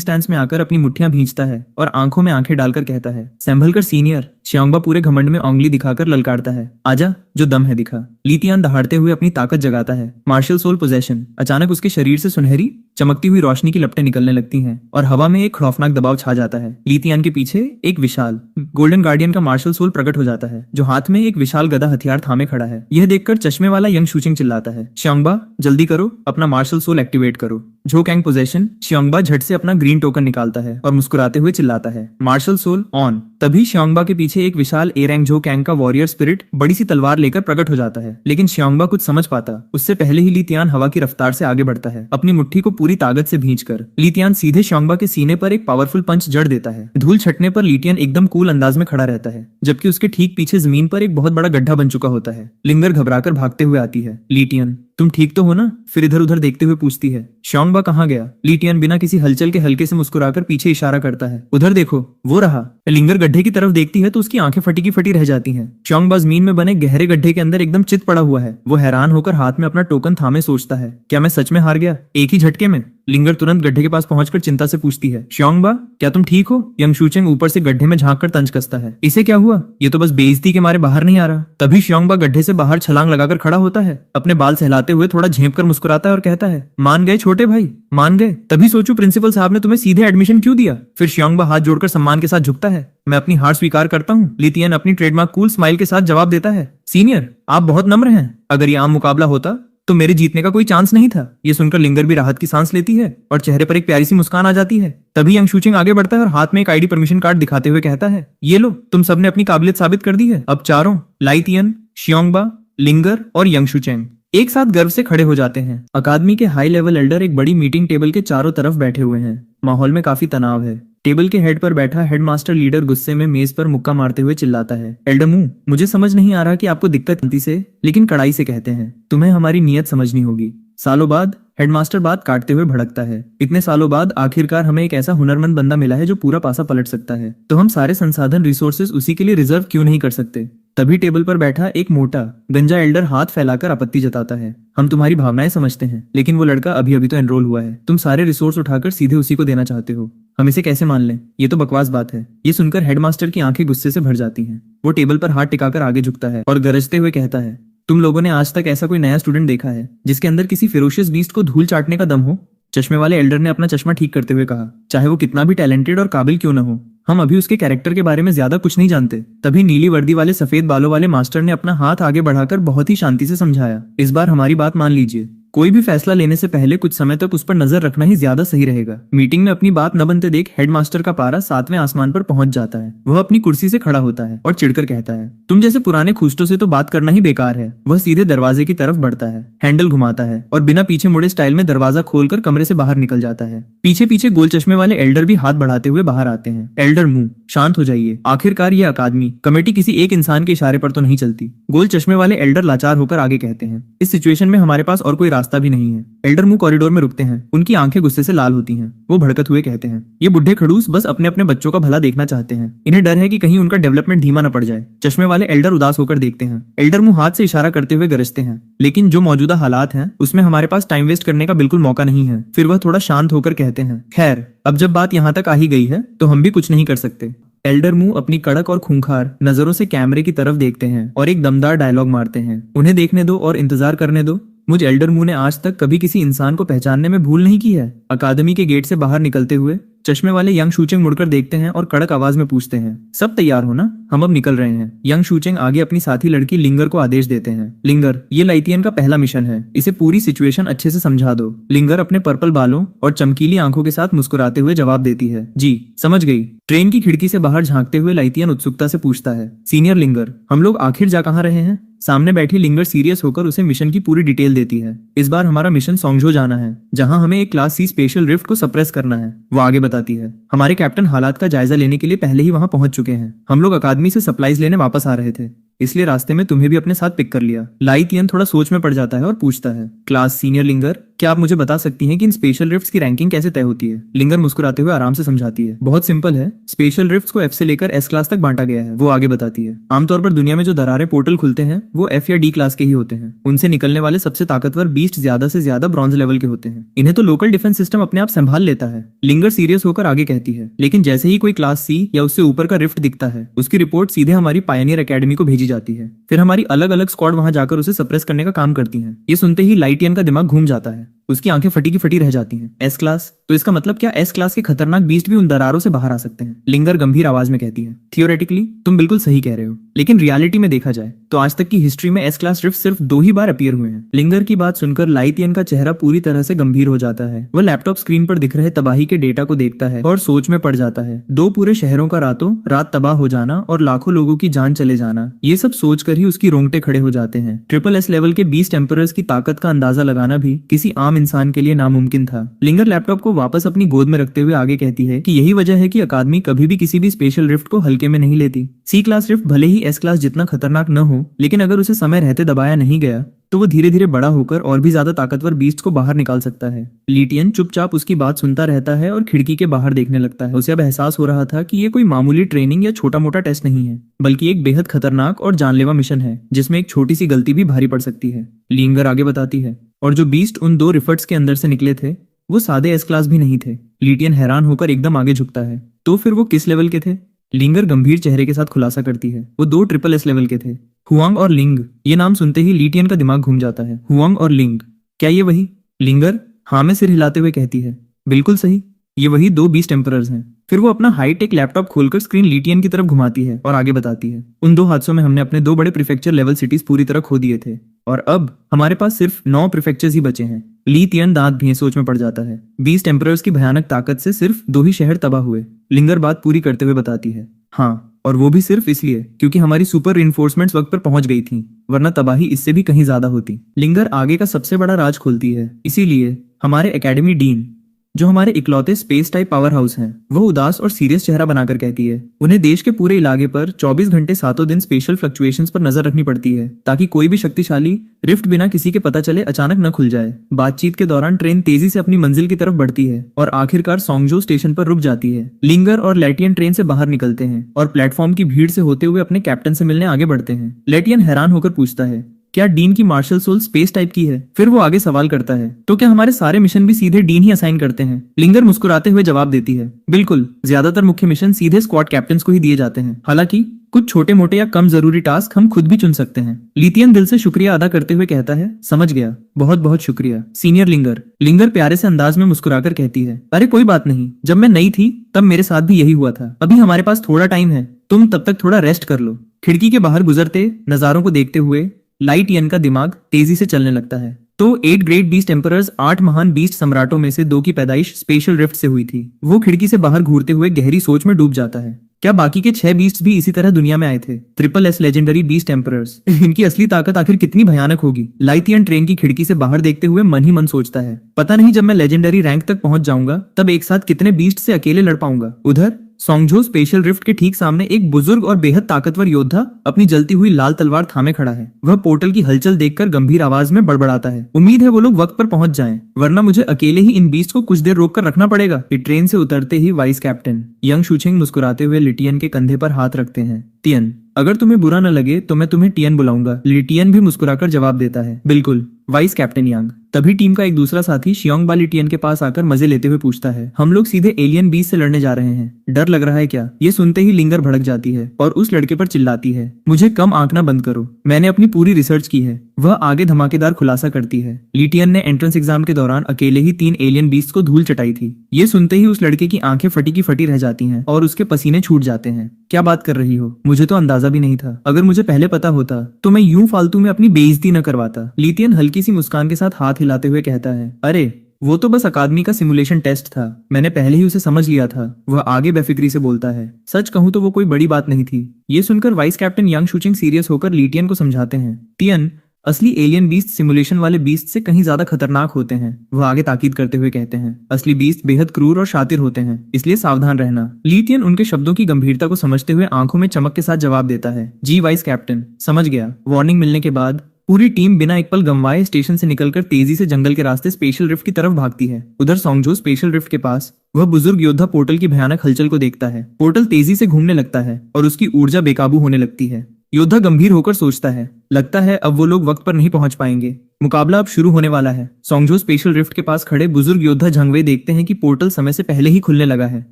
स्टांस में आकर अपनी मुट्ठियां भींचता है और आंखों में आंखें डालकर कहता है संभल कर सीनियर। शियोंगबा पूरे घमंड में उंगली दिखाकर ललकारता है आजा, जो दम है दिखा। ली तियान दहाड़ते हुए अपनी ताकत जगाता है। Martial soul possession. अचानक उसके शरीर से सुनहरी चमकती हुई रोशनी की लपटें निकलने लगती हैं और हवा में एक खौफनाक दबाव छा जाता है। ली तियान के पीछे एक विशाल गोल्डन गार्डियन का मार्शल सोल प्रकट हो जाता है, जो हाथ में एक विशाल गदा हथियार थामे खड़ा है। यह देखकर चश्मे वाला यंग शूचिंग चिल्लाता है शियोंगबा जल्दी करो, अपना मार्शल सोल एक्टिवेट करो। झो कैंग पोजेशन। शियोंगबा झट से अपना ग्रीन टोकन निकालता है और मुस्कुराते हुए चिल्लाता है मार्शल सोल ऑन। तभी शियोंगबा के पीछे एक विशाल ए रैंक झो कैंग का वॉरियर स्पिरिट बड़ी सी तलवार लेकर प्रकट हो जाता है, लेकिन शियोंगबा कुछ समझ पाता उससे पहले ही ली तियान हवा की रफ्तार से आगे बढ़ता है। अपनी मुट्ठी को पूरी ताकत से भींचकर ली तियान सीधे शियोंगबा के सीने पर एक पावरफुल पंच जड़ देता है। धूल छटने पर ली तियान एकदम कूल अंदाज में खड़ा रहता है, जबकि उसके ठीक पीछे जमीन पर एक बहुत बड़ा गड्ढा बन चुका होता है। लिंगर घबराकर भागते हुए आती है। ली तियान तुम ठीक तो हो ना? फिर इधर उधर देखते हुए पूछती है। शियोंगबा कहाँ गया? ली तियान बिना किसी हलचल के हल्के से मुस्कुराकर पीछे इशारा करता है, उधर देखो वो रहा। लिंगर गड्ढे की तरफ देखती है तो उसकी आंखें फटी की फटी रह जाती हैं। शियोंगबा जमीन में बने गहरे गड्ढे के अंदर एकदम चित पड़ा हुआ है। वो हैरान होकर हाथ में अपना टोकन थामे सोचता है क्या मैं सच में हार गया एक ही झटके में? लिंगर तुरंत गड्ढे के पास पहुंचकर चिंता से पूछती है शियोंगबा क्या तुम ठीक हो? यंग शूचेंग ऊपर से गड्ढे में झांक कर तंज कसता है, इसे क्या हुआ? ये तो बस बेइज्जती के मारे बाहर नहीं आ रहा। तभी शियोंगबा गड्ढे से बाहर छलांग लगाकर खड़ा होता है, अपने बाल सहलाते हुए थोड़ा झेंप कर मुस्कुराता है और कहता है मान गए छोटे भाई, मान गए। तभी सोचू प्रिंसिपल साहब ने तुम्हें सीधे एडमिशन क्यों दिया? फिर शियोंगबा हाथ जोड़कर सम्मान के साथ झुकता है, मैं अपनी हार स्वीकार करता हूँ। ली तियान अपनी ट्रेडमार्क कूल स्माइल के साथ जवाब देता है सीनियर आप बहुत नम्र हैं, अगर ये आम मुकाबला होता तो मेरे जीतने का कोई चांस नहीं था। ये सुनकर लिंगर भी राहत की सांस लेती है और चेहरे पर एक प्यारी सी मुस्कान आ जाती है। तभी यंग शूचिंग आगे बढ़ता है और हाथ में एक आईडी परमिशन कार्ड दिखाते हुए कहता है ये लो, तुम सबने अपनी काबिलियत साबित कर दी है। अब चारों लाई तियान, शियोंगबा, लिंगर और यंग शूचेंग एक साथ गर्व से खड़े हो जाते हैं। अकादमी के हाई लेवल एल्डर एक बड़ी मीटिंग टेबल के चारों तरफ बैठे हुए हैं। माहौल में काफी तनाव है। टेबल के हेड पर बैठा हेडमास्टर लीडर गुस्से में मेज पर मुक्का मारते हुए चिल्लाता है एल्डर मू, मुझे समझ नहीं आ रहा कि आपको दिक्कत गलती से लेकिन कड़ाई से कहते हैं, तुम्हें हमारी नीयत समझनी होगी। सालों बाद हेडमास्टर बात काटते हुए भड़कता है, इतने सालों बाद आखिरकार हमें एक ऐसा हुनरमंद बंदा मिला है जो पूरा पासा पलट सकता है, तो हम सारे संसाधन रिसोर्सेज उसी के लिए रिजर्व क्यों नहीं कर सकते? तभी टेबल पर बैठा एक मोटा गंजा एल्डर हाथ फैलाकर आपत्ति जताता है, हम तुम्हारी भावनाएं समझते हैं, लेकिन वो लड़का अभी अभी तो एनरोल हुआ है, तुम सारे रिसोर्स उठाकर सीधे उसी को देना चाहते हो, हम इसे कैसे मान लें? ये तो बकवास बात है। ये सुनकर हेडमास्टर की आंखें गुस्से से भर जाती हैं। वो टेबल पर हाथ टिकाकर आगे झुकता है और गरजते हुए कहता है तुम लोगों ने आज तक ऐसा कोई नया स्टूडेंट देखा है जिसके अंदर किसी फेरोशियस बीस्ट को धूल चाटने का दम हो? चश्मे वाले एल्डर ने अपना चश्मा ठीक करते हुए कहा, चाहे वो कितना भी टैलेंटेड और काबिल क्यों न हो, हम अभी उसके कैरेक्टर के बारे में ज्यादा कुछ नहीं जानते। तभी नीली वर्दी वाले सफेद बालों वाले मास्टर ने अपना हाथ आगे बढ़ाकर बहुत ही शांति से समझाया, इस बार हमारी बात मान लीजिए, कोई भी फैसला लेने से पहले कुछ समय तक उस पर नजर रखना ही ज्यादा सही रहेगा। मीटिंग में अपनी बात न बनते देख हेडमास्टर का पारा 7वें आसमान पर पहुंच जाता है। वह अपनी कुर्सी से खड़ा होता है और चिढ़कर कहता है, तुम जैसे पुराने खुश्तों से तो बात करना ही बेकार है। वह सीधे दरवाजे की तरफ बढ़ता है, हैंडल घुमाता है और बिना पीछे मुड़े स्टाइल में दरवाजा खोलकर कमरे से बाहर निकल जाता है। पीछे पीछे गोल चश्मे वाले एल्डर भी हाथ बढ़ाते हुए बाहर आते हैं। एल्डर मुंह शांत हो जाइए, आखिरकार ये अकादमी कमेटी किसी एक इंसान के इशारे पर तो नहीं चलती। गोल चश्मे वाले एल्डर लाचार होकर आगे कहते हैं, इस सिचुएशन में हमारे पास और कोई रास्ता भी नहीं है। एल्डर मुंह कॉरिडोर में रुकते हैं, उनकी आंखें गुस्से से लाल होती हैं। वो भड़कत हुए कहते हैं, ये बुढ़े खड़ूस बस अपने अपने बच्चों का भला देखना चाहते हैं, इन्हें डर है कि कहीं उनका डेवलपमेंट धीमा न पड़ जाए। चश्मे वाले एल्डर उदास होकर देखते हैं। एल्डर मुंह हाथ से इशारा करते हुए गरजते हैं, लेकिन जो मौजूदा हालात हैं उसमें हमारे पास टाइम वेस्ट करने का बिल्कुल मौका नहीं है। फिर वह थोड़ा शांत होकर कहते हैं, खैर अब जब बात यहाँ तक आ ही गई है तो हम भी कुछ नहीं कर सकते। एल्डर मुंह अपनी कड़क और खूंखार नजरों से कैमरे की तरफ देखते हैं और एक दमदार डायलॉग मारते हैं, उन्हें देखने दो और इंतजार करने दो। मुझ एल्डर मुंह ने आज तक कभी किसी इंसान को पहचानने में भूल नहीं की है। अकादमी के गेट से बाहर निकलते हुए चश्मे वाले यंग शूचेंग मुड़कर देखते हैं और कड़क आवाज में पूछते हैं, सब तैयार हो ना? हम अब निकल रहे हैं। यंग शूचेंग आगे अपनी साथी लड़की लिंगर को आदेश देते हैं, लिंगर ये लाइतियन का पहला मिशन है, इसे पूरी सिचुएशन अच्छे से समझा दो। लिंगर अपने पर्पल बालों और चमकीली आंखों के साथ मुस्कुराते हुए जवाब देती है, जी समझ गई। ट्रेन की खिड़की से बाहर झांकते हुए लाइतियन उत्सुकता से पूछता है, सीनियर लिंगर हम लोग आखिर जा कहाँ रहे हैं? सामने बैठी लिंगर सीरियस होकर उसे मिशन की पूरी डिटेल देती है। इस बार हमारा मिशन सोंगझो जाना है, जहां हमें एक क्लास सी स्पेशल रिफ्ट को सप्रेस करना है। वो आगे बताती है, हमारे कैप्टन हालात का जायजा लेने के लिए पहले ही वहां पहुंच चुके हैं। हम लोग अकादमी से सप्लाईज लेने वापस आ रहे थे। इसलिए रास्ते में तुम्हें भी अपने साथ पिक कर लिया। लाई तियन थोड़ा सोच में पड़ जाता है और पूछता है, क्लास सीनियर लिंगर, क्या आप मुझे बता सकती हैं कि इन स्पेशल रिफ्ट्स की रैंकिंग कैसे तय होती है? लिंगर मुस्कुराते हुए आराम से समझाती है, बहुत सिंपल है, स्पेशल रिफ्ट्स को एफ से लेकर एस क्लास तक बांटा गया है। वो आगे बताती है, आमतौर पर दुनिया में जो दरारें पोर्टल खुलते हैं वो एफ या डी क्लास के ही होते हैं। उनसे निकलने वाले सबसे ताकतवर बीस्ट ज्यादा से ज्यादा ब्रॉन्ज लेवल के होते हैं। इन्हें तो लोकल डिफेंस सिस्टम अपने आप संभाल लेता है। लिंगर सीरियस होकर आगे कहती है, लेकिन जैसे ही कोई क्लास सी या उससे ऊपर का रिफ्ट दिखता है उसकी रिपोर्ट सीधे हमारी पायनियर एकेडमी को भेजी जाती है। फिर हमारी अलग अलग स्क्वाड वहां जाकर उसे सप्रेस करने का काम करती हैं। ये सुनते ही लाइटियन का दिमाग घूम जाता है, उसकी आंखें फटी की फटी रह जाती हैं। S class? तो इसका मतलब क्या एस क्लास के खतरनाक बीस्ट भी उन दरारों से बाहर आ सकते हैं? लिंगर गंभीर आवाज में कहती है, थियोरेटिकली तुम बिल्कुल सही कह रहे हो, लेकिन रियलिटी में देखा जाए तो आज तक की हिस्ट्री में एस क्लास रिफ्ट सिर्फ 2 ही बार अपीयर हुए हैं। लिंगर की बात सुनकर लाइतियन का चेहरा पूरी तरह से गंभीर हो जाता है। वह लैपटॉप स्क्रीन पर दिख रहे तबाही के डेटा को देखता है और सोच में पड़ जाता है। 2 पूरे शहरों का रातों रात तबाह हो जाना और लाखों लोगों की जान चले जाना, ये सब सोचकर ही उसकी रोंगटे खड़े हो जाते हैं। ट्रिपल एस लेवल के बीस्ट एम्परर्स की ताकत का अंदाजा लगाना भी किसी आम इंसान के लिए नामुमकिन था। लिंगर लैपटॉप को वापस अपनी गोद में रखते हुए आगे कहती है कि यही वजह है कि अकादमी कभी भी किसी भी स्पेशल रिफ्ट को हल्के में नहीं लेती। सी क्लास रिफ्ट भले ही एस क्लास जितना खतरनाक न हो, लेकिन अगर उसे समय रहते दबाया नहीं गया तो वो धीरे धीरे बड़ा होकर और भी ज्यादा ताकतवर बीस्ट को बाहर निकाल सकता है। लिटियन चुपचाप उसकी बात सुनता रहता है और खिड़की के बाहर देखने लगता है। उसे अब एहसास हो रहा था कि ये कोई मामूली ट्रेनिंग या छोटा मोटा टेस्ट नहीं है, बल्कि एक बेहद खतरनाक और जानलेवा मिशन है जिसमें एक छोटी सी गलती भी भारी पड़ सकती है। लिंगर आगे बताती है, और जो बीस्ट उन 2 रिफट्स के अंदर से निकले थे वो सादे एस क्लास भी नहीं थे। लिटियन हैरान होकर एकदम आगे झुकता है, तो फिर वो किस लेवल के थे? लिंगर गंभीर चेहरे के साथ खुलासा करती है, वो 2 ट्रिपल एस लेवल के थे, हुआंग और लिंग। ये नाम सुनते ही लिटियन का दिमाग घूम जाता है। हुआंग और लिंग, क्या ये वही? लिंगर हाँ में सिर हिलाते हुए कहती है, बिल्कुल सही, ये वही 2 बीस्ट एम्परर्स हैं। फिर वो अपना हाईटेक लैपटॉप खोलकर स्क्रीन लिटियन की तरफ घुमाती है और आगे बताती है, उन 2 हादसों में हमने अपने 2 बड़े प्रीफेक्चर लेवल सिटीज पूरी तरह खो दिए थे और अब हमारे पास सिर्फ 9 प्रीफेक्चर्स ही बचे हैं। लिटियन दांत भी सोच में पड़ जाता है। बीस्ट एम्परर्स की भयानक ताकत से सिर्फ 2 ही शहर तबाह हुए। लिंगर बात पूरी करते हुए बताती है, हाँ, और वो भी सिर्फ इसलिए क्योंकि हमारी सुपर रिइंफोर्समेंट्स वक्त पर पहुंच गई थी, वरना तबाही इससे भी कहीं ज्यादा होती। लिंगर आगे का सबसे बड़ा राज खोलती है। इसीलिए हमारे एकेडमी डीन, जो हमारे इकलौते स्पेस टाइप पावर हाउस हैं, वो उदास और सीरियस चेहरा बनाकर कहती है, उन्हें देश के पूरे इलाके पर 24 घंटे 7 दिन स्पेशल फ्लक्चुएशंस पर नजर रखनी पड़ती है ताकि कोई भी शक्तिशाली रिफ्ट बिना किसी के पता चले अचानक न खुल जाए। बातचीत के दौरान ट्रेन तेजी से अपनी मंजिल की तरफ बढ़ती है और आखिरकार सोंगजो स्टेशन पर रुक जाती है। लिंगर और लेटियन ट्रेन से बाहर निकलते हैं और प्लेटफॉर्म की भीड़ से होते हुए अपने कैप्टन से मिलने आगे बढ़ते हैं। लेटियन हैरान होकर पूछता है, क्या डीन की मार्शल सोल स्पेस टाइप की है? फिर वो आगे सवाल करता है, तो क्या हमारे सारे मिशन भी सीधे डीन ही असाइन करते हैं? लिंगर मुस्कुराते हुए जवाब देती है, बिल्कुल, ज्यादातर मुख्य मिशन सीधे स्क्वाड कैप्टन्स को ही दिए जाते हैं। हालांकि कुछ छोटे मोटे या कम जरूरी टास्क हम खुद भी चुन सकते हैं। लिटियन दिल से शुक्रिया अदा करते हुए कहता है, समझ गया, बहुत बहुत शुक्रिया सीनियर लिंगर। लिंगर प्यारे से अंदाज में मुस्कुराकर कहती है, अरे कोई बात नहीं, जब मैं नई थी तब मेरे साथ भी यही हुआ था। अभी हमारे पास थोड़ा टाइम है, तुम तब तक थोड़ा रेस्ट कर लो। खिड़की के बाहर गुजरते नजारों को देखते हुए लाइटियन का दिमाग तेजी से चलने लगता है। तो 8 ग्रेट बीस्ट एम्परर्स, 8 महान बीस्ट सम्राटों में से 2 की पैदाइश स्पेशल रिफ्ट से हुई थी। वो खिड़की से बाहर घूरते हुए गहरी सोच में डूब जाता है। क्या बाकी के 6 बीस्ट भी इसी तरह दुनिया में आए थे? Triple S legendary beast emperors, इनकी असली ताकत आखिर कितनी भयानक होगी? लाइटियन ट्रेन की खिड़की से बाहर देखते हुए मन ही मन सोचता है, पता नहीं जब मैं लेजेंडरी रैंक तक पहुंच जाऊंगा तब एक साथ कितने बीस्ट से अकेले लड़ पाऊंगा। उधर सोंगझो स्पेशल रिफ्ट के ठीक सामने एक बुजुर्ग और बेहद ताकतवर योद्धा अपनी जलती हुई लाल तलवार थामे खड़ा है। वह पोर्टल की हलचल देखकर गंभीर आवाज में बड़बड़ाता है, उम्मीद है वो लोग वक्त पर पहुंच जाएं, वरना मुझे अकेले ही इन बीस्ट को कुछ देर रोक कर रखना पड़ेगा। ट्रेन से उतरते ही वाइस कैप्टन यंग शुचिंग मुस्कुराते हुए लिटियन के कंधे पर हाथ रखते हैं। तियन, अगर तुम्हें बुरा न लगे तो मैं तुम्हें टियन बुलाऊंगा। लिटियन भी मुस्कुराकर जवाब देता है, बिल्कुल वाइस कैप्टन यांग। तभी टीम का एक दूसरा साथी शियोंग बा लिटियन के पास आकर मजे लेते हुए पूछता है, हम लोग सीधे एलियन बीस्ट से लड़ने जा रहे हैं, डर लग रहा है क्या? ये सुनते ही लिंगर भड़क जाती है और उस लड़के पर चिल्लाती है, मुझे कम आंकना बंद करो, मैंने अपनी पूरी रिसर्च की है। वह आगे धमाकेदार खुलासा करती है, लिटियन ने एंट्रेंस एग्जाम के दौरान अकेले ही 3 एलियन बीस्ट को धूल चटाई थी। ये सुनते ही उस लड़के की आंखें फटी की फटी रह जाती हैं और उसके पसीने छूट जाते हैं। क्या बात कर रही हो? मुझे तो अंदाजा भी नहीं था। अगर मुझे पहले पता होता तो मैं यूं फालतू में अपनी बेइज्जती न करवाता। लिटियन हल्की सी मुस्कान के साथ हाथ हिलाते हुए कहता है, अरे वो तो बस अकादमी का सिमुलेशन टेस्ट था, मैंने पहले ही उसे समझ लिया था। वह आगे बेफिक्री से बोलता है, सच कहूं तो वो कोई बड़ी बात नहीं थी। ये सुनकर वाइस कैप्टन यांग शुचिंग सीरियस होकर लिटियन को समझाते हैं, टियन असली एलियन बीस्ट सिमुलेशन वाले बीस्ट से कहीं ज्यादा खतरनाक होते हैं। वह आगे ताकीद करते हुए कहते हैं, असली बीस्ट बेहद क्रूर और शातिर होते हैं, इसलिए सावधान रहना। लीथियन उनके शब्दों की गंभीरता को समझते हुए आंखों में चमक के साथ जवाब देता है, जी वाइस कैप्टन, समझ गया। वार्निंग मिलने के बाद पूरी टीम बिना एक पल गंवाए स्टेशन से निकलकर तेजी से जंगल के रास्ते स्पेशल रिफ्ट की तरफ भागती है। उधर सोंगजो स्पेशल रिफ्ट के पास वह बुजुर्ग योद्धा पोर्टल की भयानक हलचल को देखता है। पोर्टल तेजी से घूमने लगता है और उसकी ऊर्जा बेकाबू होने लगती है। योद्धा गंभीर होकर सोचता है, लगता है अब वो लोग वक्त पर नहीं पहुंच पाएंगे। मुकाबला अब शुरू होने वाला है। सोंगजो स्पेशल रिफ्ट के पास खड़े बुजुर्ग योद्धा झंगवे देखते हैं कि पोर्टल समय से पहले ही खुलने लगा है।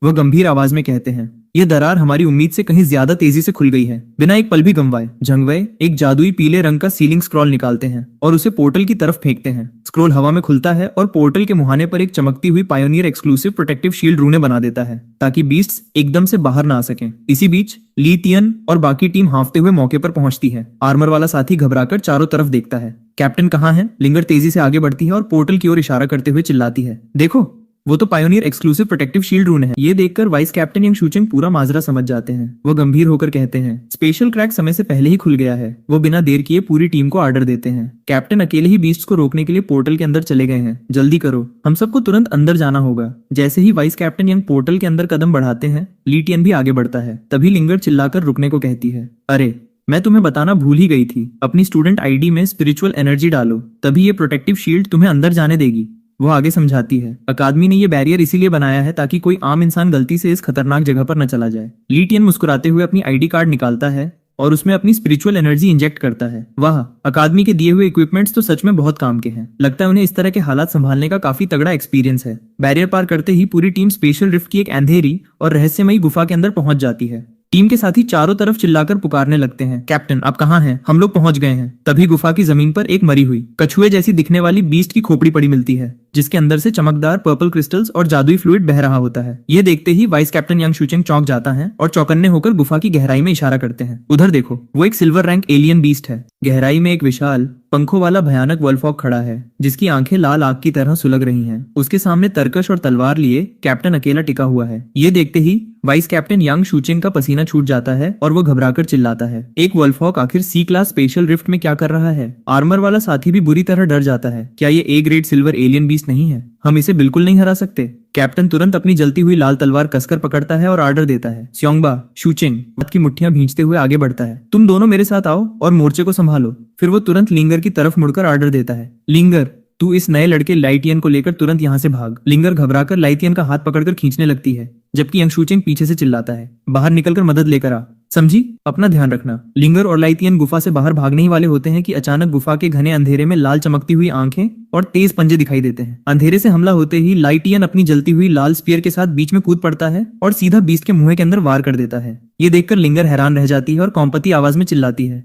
वह गंभीर आवाज में कहते हैं, यह दरार हमारी उम्मीद से कहीं ज्यादा तेजी से खुल गई है। बिना एक पल भी गंवाए झंगवे एक जादुई पीले रंग का सीलिंग स्क्रॉल निकालते हैं और उसे पोर्टल की तरफ फेंकते हैं। स्क्रॉल हवा में खुलता है और पोर्टल के मुहाने पर एक चमकती हुई पायोनियर एक्सक्लूसिव प्रोटेक्टिव शील्ड रूने बना देता है ताकि बीस्ट्स एकदम से बाहर ना आ सकें। इसी बीच लीथियन और बाकी टीम हांफते हुए मौके पर पहुंचती है। आर्मर वाला साथी घबराकर चारों तरफ देखता है। कैप्टन कहाँ है? लिंगर तेजी से आगे बढ़ती है और पोर्टल की ओर इशारा करते हुए चिल्लाती है, देखो वो तो पायोनियर एक्सक्लूसिव प्रोटेक्टिव शील्ड रूने है। ये देखकर वाइस कैप्टन यंग शूचिंग पूरा माजरा समझ जाते हैं। वो गंभीर होकर कहते हैं, स्पेशल क्रैक समय से पहले ही खुल गया है। वो बिना देर किए पूरी टीम को ऑर्डर देते हैं। कैप्टन अकेले ही बीस्ट्स को रोकने के लिए पोर्टल के अंदर चले गए हैं। जल्दी करो, हम सबको तुरंत अंदर जाना होगा। जैसे ही वाइस कैप्टन यंग पोर्टल के अंदर कदम बढ़ाते हैं, लीटियन भी आगे बढ़ता है। तभी लिंगर चिल्लाकर रुकने को कहती है, अरे मैं तुम्हें बताना भूल ही गई थी, अपनी स्टूडेंट आईडी में स्पिरिचुअल एनर्जी डालो, तभी ये प्रोटेक्टिव शील्ड तुम्हें अंदर जाने देगी। वो आगे समझाती है, अकादमी ने ये बैरियर इसीलिए बनाया है ताकि कोई आम इंसान गलती से इस खतरनाक जगह पर न चला जाए। लीटियन मुस्कुराते हुए अपनी आईडी कार्ड निकालता है और उसमें अपनी स्पिरिचुअल एनर्जी इंजेक्ट करता है। वाह, अकादमी के दिए हुए इक्विपमेंट्स तो सच में बहुत काम के हैं। लगता है उन्हें इस तरह के हालात संभालने का काफी तगड़ा एक्सपीरियंस है। बैरियर पार करते ही पूरी टीम स्पेशल रिफ्ट की एक अंधेरी और रहस्यमयी गुफा के अंदर पहुंच जाती है। टीम के साथी चारों तरफ चिल्लाकर पुकारने लगते हैं, कैप्टन आप कहाँ हैं? हम लोग पहुंच गए हैं। तभी गुफा की जमीन पर एक मरी हुई कछुए जैसी दिखने वाली बीस्ट की खोपड़ी पड़ी मिलती है, जिसके अंदर से चमकदार पर्पल क्रिस्टल्स और जादुई फ्लूइड बह रहा होता है। ये देखते ही वाइस कैप्टन यंग शूचिंग चौंक जाता है और चौकन्ने होकर गुफा की गहराई में इशारा करते हैं। उधर देखो, वो एक सिल्वर रैंक एलियन बीस्ट है। गहराई में एक विशाल पंखों वाला भयानक वोल्फॉग खड़ा है, जिसकी आंखें लाल आग की तरह सुलग रही हैं। उसके सामने तरकश और तलवार लिए कैप्टन अकेला टिका हुआ है। ये देखते ही वाइस कैप्टन यंग शूचिंग का पसीना छूट जाता है और वो घबराकर चिल्लाता है, एक वोल्फॉग आखिर सी क्लास स्पेशल रिफ्ट में क्या कर रहा है? आर्मर वाला साथी भी बुरी तरह डर जाता है। क्या ये A grade silver alien beast नहीं है? हम इसे बिल्कुल नहीं हरा सकते। कैप्टन तुरंत अपनी जलती हुई लाल तलवार कसकर पकड़ता है और ऑर्डर देता है, स्योंगबा, शूचिंग, हाथ की मुट्ठियां भींचते हुए आगे बढ़ता है, तुम दोनों मेरे साथ आओ और मोर्चे को संभालो। फिर वो तुरंत लिंगर की तरफ मुड़कर ऑर्डर देता है, लिंगर तू इस नए लड़के लाइटियन को लेकर तुरंत यहाँ से भाग। लिंगर घबराकर लाइटियन का हाथ पकड़कर खींचने लगती है, जबकि यंग शूचिंग पीछे से चिल्लाता है, बाहर निकलकर मदद लेकर आ, समझी? अपना ध्यान रखना। लिंगर और लाइटियन गुफा से बाहर भागने ही वाले होते हैं कि अचानक गुफा के घने अंधेरे में लाल चमकती हुई आंखें और तेज पंजे दिखाई देते हैं। अंधेरे से हमला होते ही लाइटियन अपनी जलती हुई लाल स्पीयर के साथ बीच में कूद पड़ता है और सीधा बीस्ट के मुंह के अंदर वार कर देता है। ये देखकर लिंगर हैरान रह जाती है और कॉम्पति आवाज में चिल्लाती है,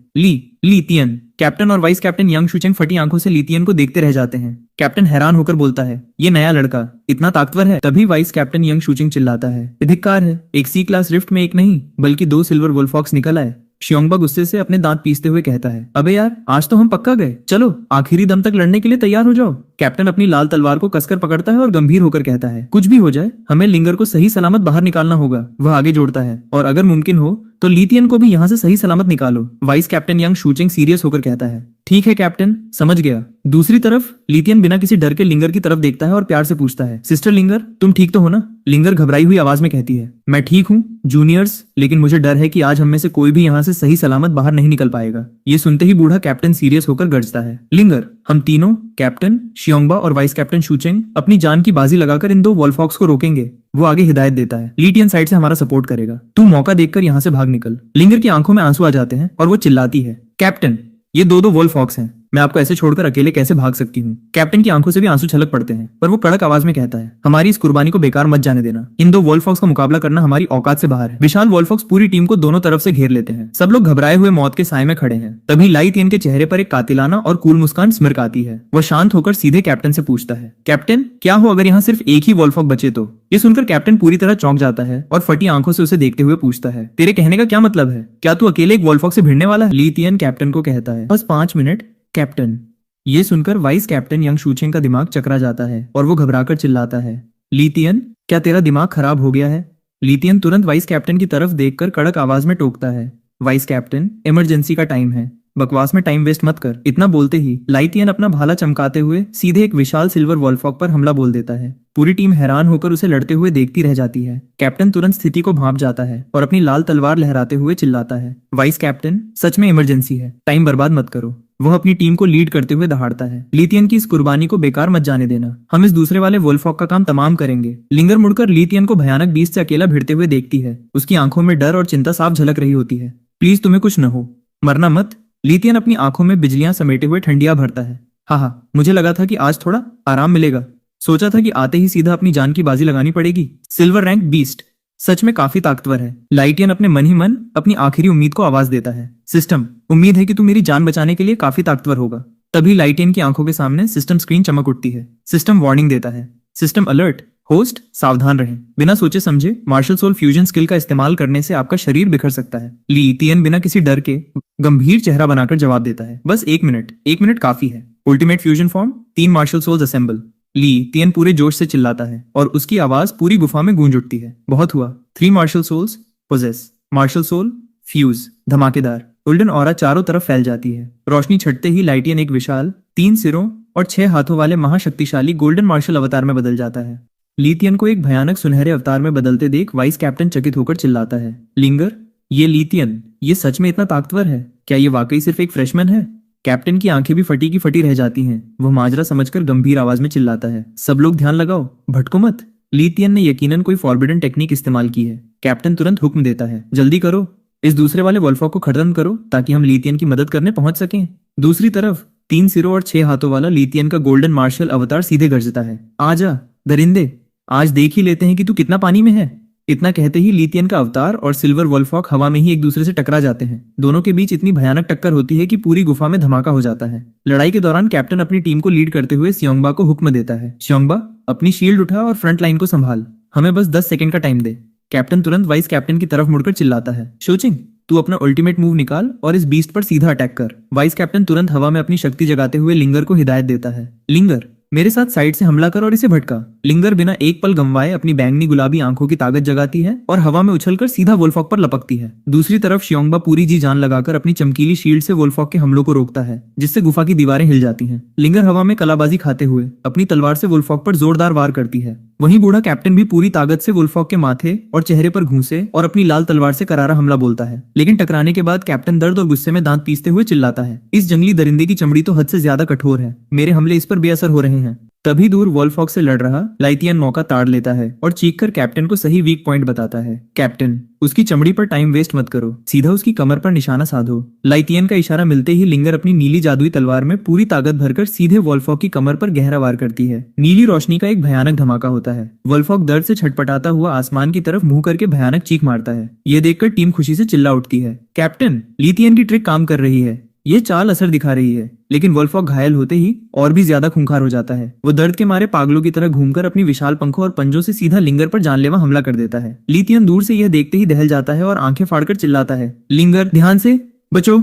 लीतियन। कैप्टन और वाइस कैप्टन यंग शूचिंग फटी आंखों से लीतियन को देखते रह जाते हैं। कैप्टन हैरान होकर बोलता है, ये नया लड़का इतना ताकतवर है? तभी वाइस कैप्टन यंग शूचिंग चिल्लाता है, धिक्कार है, एक सी क्लास रिफ्ट में एक नहीं बल्कि 2 सिल्वर वोल्फॉक्स निकल आए। श्योंगबा गुस्से से अपने दांत पीसते हुए कहता है, अबे यार, आज तो हम पक्का गए, चलो आखिरी दम तक लड़ने के लिए तैयार हो जाओ। कैप्टन अपनी लाल तलवार को कसकर पकड़ता है और गंभीर होकर कहता है, कुछ भी हो जाए हमें लिंगर को सही सलामत बाहर निकालना होगा। वह आगे जोड़ता है, और अगर मुमकिन हो तो लीतियन को भी यहाँ से सही सलामत निकालो। वाइस कैप्टन यंग शूचिंग सीरियस होकर कहता है, ठीक है कैप्टन, समझ गया। दूसरी तरफ लीतियन बिना किसी डर के लिंगर की तरफ देखता है और प्यार से पूछता है, सिस्टर लिंगर, तुम ठीक तो हो ना? लिंगर घबराई हुई आवाज में कहती है, मैं ठीक हूँ जूनियर्स, लेकिन मुझे डर है कि आज हम में से कोई भी यहाँ से सही सलामत बाहर नहीं निकल पाएगा। ये सुनते ही बूढ़ा कैप्टन सीरियस होकर गरजता है, लिंगर, हम तीनों कैप्टन, श्योंगबा और वाइस कैप्टन शूचिंग अपनी जान की बाजी लगाकर इन 2 वोल्फॉक्स को रोकेंगे। वो आगे हिदायत देता है, लीटियन साइड से हमारा सपोर्ट करेगा, तू मौका देखकर यहाँ से भाग निकल। लिंगर की आंखों में आंसू आ जाते हैं और वो चिल्लाती है, कैप्टन, ये 2 वोल्फॉक्स हैं, मैं आपको ऐसे छोड़कर अकेले कैसे भाग सकती हूँ? कैप्टन की आंखों से भी आंसू छलक पड़ते हैं, पर वो कड़क आवाज में कहता है, हमारी इस कुर्बानी को बेकार मत जाने देना। इन 2 वोल्फॉक्स का मुकाबला करना हमारी औकात से बाहर है। विशाल वोल्फॉक्स पूरी टीम को दोनों तरफ से घेर लेते हैं। सब लोग घबराए हुए मौत के साए में खड़े हैं। तभी लाइटियन के चेहरे पर एक कातिलाना और कूल मुस्कान स्मिर्क आती है। वह शांत होकर सीधे कैप्टन से पूछता है, कैप्टन, क्या हो अगर यहाँ सिर्फ एक ही वोल्फॉक बचे तो? ये सुनकर कैप्टन पूरी तरह चौंक जाता है और फटी आंखों से उसे देखते हुए पूछता है, तेरे कहने का क्या मतलब है? क्या तू अकेले एक वोल्फॉक से भिड़ने वाला है? लीतियन कैप्टन को कहता है, बस 5 मिनट कैप्टन। ये सुनकर वाइस कैप्टन यंग शूचिंग का दिमाग चकरा जाता है और वो घबराकर चिल्लाता है, लीतियन, क्या तेरा दिमाग खराब हो गया है? लीतियन तुरंत वाइस कैप्टन की तरफ देखकर कड़क आवाज में टोकता है, वाइस कैप्टन, इमरजेंसी का टाइम है, बकवास में टाइम वेस्ट मत कर। इतना बोलते ही लाइटियन अपना भाला चमकाते हुए सीधे एक विशाल सिल्वर वॉलफॉक पर हमला बोल देता है। पूरी टीम हैरान होकर उसे लड़ते हुए देखती रह जाती है। कैप्टन तुरंत स्थिति को भांप जाता है और अपनी लाल तलवार लहराते हुए चिल्लाता है, वाइस कैप्टन, सच में इमरजेंसी है, टाइम बर्बाद मत करो। वह अपनी टीम को लीड करते हुए दहाड़ता है, लिथियन की इस कुर्बानी को बेकार मत जाने देना, हम इस दूसरे वाले वोल्फॉक का काम तमाम करेंगे। लिंगर मुड़कर लिथियन को भयानक बीस्ट से अकेला भिड़ते हुए देखती है। उसकी आंखों में डर और चिंता साफ झलक रही होती है। प्लीज तुम्हें कुछ न हो, मरना मत। लिथियन अपनी आंखों में बिजलियां समेटे हुए ठंडिया भरता है। हाँ, मुझे लगा था कि आज थोड़ा आराम मिलेगा, सोचा था कि आते ही सीधा अपनी जान की बाजी लगानी पड़ेगी। सिल्वर रैंक बीस्ट सच में काफी ताकतवर है। लाइटियन अपने मन ही मन अपनी आखिरी उम्मीद को आवाज देता है, सिस्टम, उम्मीद है कि तू मेरी जान बचाने के लिए काफी ताकतवर होगा। तभी लाइटियन की आंखों के सामने सिस्टम स्क्रीन चमक उठती है। सिस्टम वार्निंग देता है, सिस्टम अलर्ट, होस्ट सावधान रहें, बिना सोचे समझे मार्शल सोल फ्यूजन स्किल का इस्तेमाल करने से आपका शरीर बिखर सकता है। लिथियन बिना किसी डर के गंभीर चेहरा बनाकर जवाब देता है, बस एक मिनट काफी है। Ultimate fusion form, 3 martial souls assemble. लिथियन पूरे जोश से चिल्लाता है और उसकी आवाज पूरी गुफा में गूंज उठती है। बहुत हुआ, 3 martial souls possess, martial soul fuse. धमाकेदार गोल्डन ऑरा चारों तरफ फैल जाती है। रोशनी छटते ही लाइटियन एक विशाल 3 सिरों और 6 हाथों वाले महाशक्तिशाली गोल्डन मार्शल अवतार में बदल जाता है। लिथियन को एक भयानक सुनहरे अवतार में बदलते देख वाइस कैप्टन चकित होकर चिल्लाता है, लिंगर, ये लिथियन, ये सच में इतना ताकतवर है? क्या ये वाकई सिर्फ एक फ्रेशमैन है? कैप्टन की आंखें भी फटी की फटी रह जाती हैं। वह माजरा समझकर गंभीर आवाज में चिल्लाता है, सब लोग ध्यान लगाओ, भटको मत। लिथियन ने यकीनन कोई फॉरबिडन टेक्निक इस्तेमाल की है। कैप्टन तुरंत हुक्म देता है, जल्दी करो, इस दूसरे वाले वोल्फॉक को खत्म करो ताकि हम लिथियन की मदद करने पहुंच सकें। दूसरी तरफ 3 सिरों और 6 हाथों वाला लिथियन का गोल्डन मार्शल अवतार सीधे गरजता है, आजा दरिंदे, आज देख ही लेते हैं कि तू कितना पानी में है। इतना कहते ही लिथियन का अवतार और सिल्वर वोल्फॉक हवा में ही एक दूसरे से टकरा जाते हैं। दोनों के बीच इतनी भयानक टक्कर होती है कि पूरी गुफा में धमाका हो जाता है। लड़ाई के दौरान कैप्टन अपनी टीम को लीड करते हुए स्योंगबा को हुक्म देता है, स्योंगबा, अपनी शील्ड उठा और फ्रंट लाइन को संभाल, हमें बस 10 सेकंड का टाइम दे। कैप्टन तुरंत वाइस कैप्टन की तरफ मुड़कर चिल्लाता है, शोचिंग, तू अपना अल्टीमेट मूव निकाल और इस बीस्ट पर सीधा अटैक कर। वाइस कैप्टन तुरंत हवा में अपनी शक्ति जगाते हुए लिंगर को हिदायत देता है, लिंगर, मेरे साथ साइड से हमला कर और इसे भटका। लिंगर बिना एक पल गंवाए अपनी बैंगनी गुलाबी आंखों की ताकत जगाती है और हवा में उछलकर सीधा वोल्फॉक पर लपकती है। दूसरी तरफ श्योंगबा पूरी जी जान लगाकर अपनी चमकीली शील्ड से वोल्फॉक के हमलों को रोकता है, जिससे गुफा की दीवारें हिल जाती हैं। लिंगर हवा में कलाबाजी खाते हुए अपनी तलवार से वोल्फॉक पर जोरदार वार करती है। वहीं बूढ़ा कैप्टन भी पूरी ताकत से वोल्फॉक के माथे और चेहरे पर घूंसे और अपनी लाल तलवार से करारा हमला बोलता है। लेकिन टकराने के बाद कैप्टन दर्द और गुस्से में दांत पीसते हुए चिल्लाता है, इस जंगली दरिंदे की चमड़ी तो हद से ज्यादा कठोर है, मेरे हमले इस पर बेअसर हो रहे हैं। तभी दूर वोल्फॉक से लड़ रहा लाइटियन मौका ताड़ लेता है और चीखकर कैप्टन को सही वीक पॉइंट बताता है, कैप्टन, उसकी चमड़ी पर टाइम वेस्ट मत करो, सीधा उसकी कमर पर निशाना साधो। लाइटियन का इशारा मिलते ही लिंगर अपनी नीली जादुई तलवार में पूरी ताकत भरकर सीधे वोल्फॉक की कमर पर गहरा वार करती है। नीली रोशनी का एक भयानक धमाका होता है। वोल्फॉक दर्द से छटपटाता हुआ आसमान की तरफ मुंह करके भयानक चीख मारता है। ये देखकर टीम खुशी से चिल्ला उठती है, कैप्टन, लिथियन की ट्रिक काम कर रही है, ये चाल असर दिखा रही है। लेकिन वोल्फॉक घायल होते ही और भी ज्यादा खूंखार हो जाता है। वो दर्द के मारे पागलों की तरह घूमकर अपनी विशाल पंखों और पंजों से सीधा लिंगर पर जानलेवा हमला कर देता है। लिथियन दूर से यह देखते ही दहल जाता है और आंखें फाड़कर चिल्लाता है, लिंगर, ध्यान से, बचो।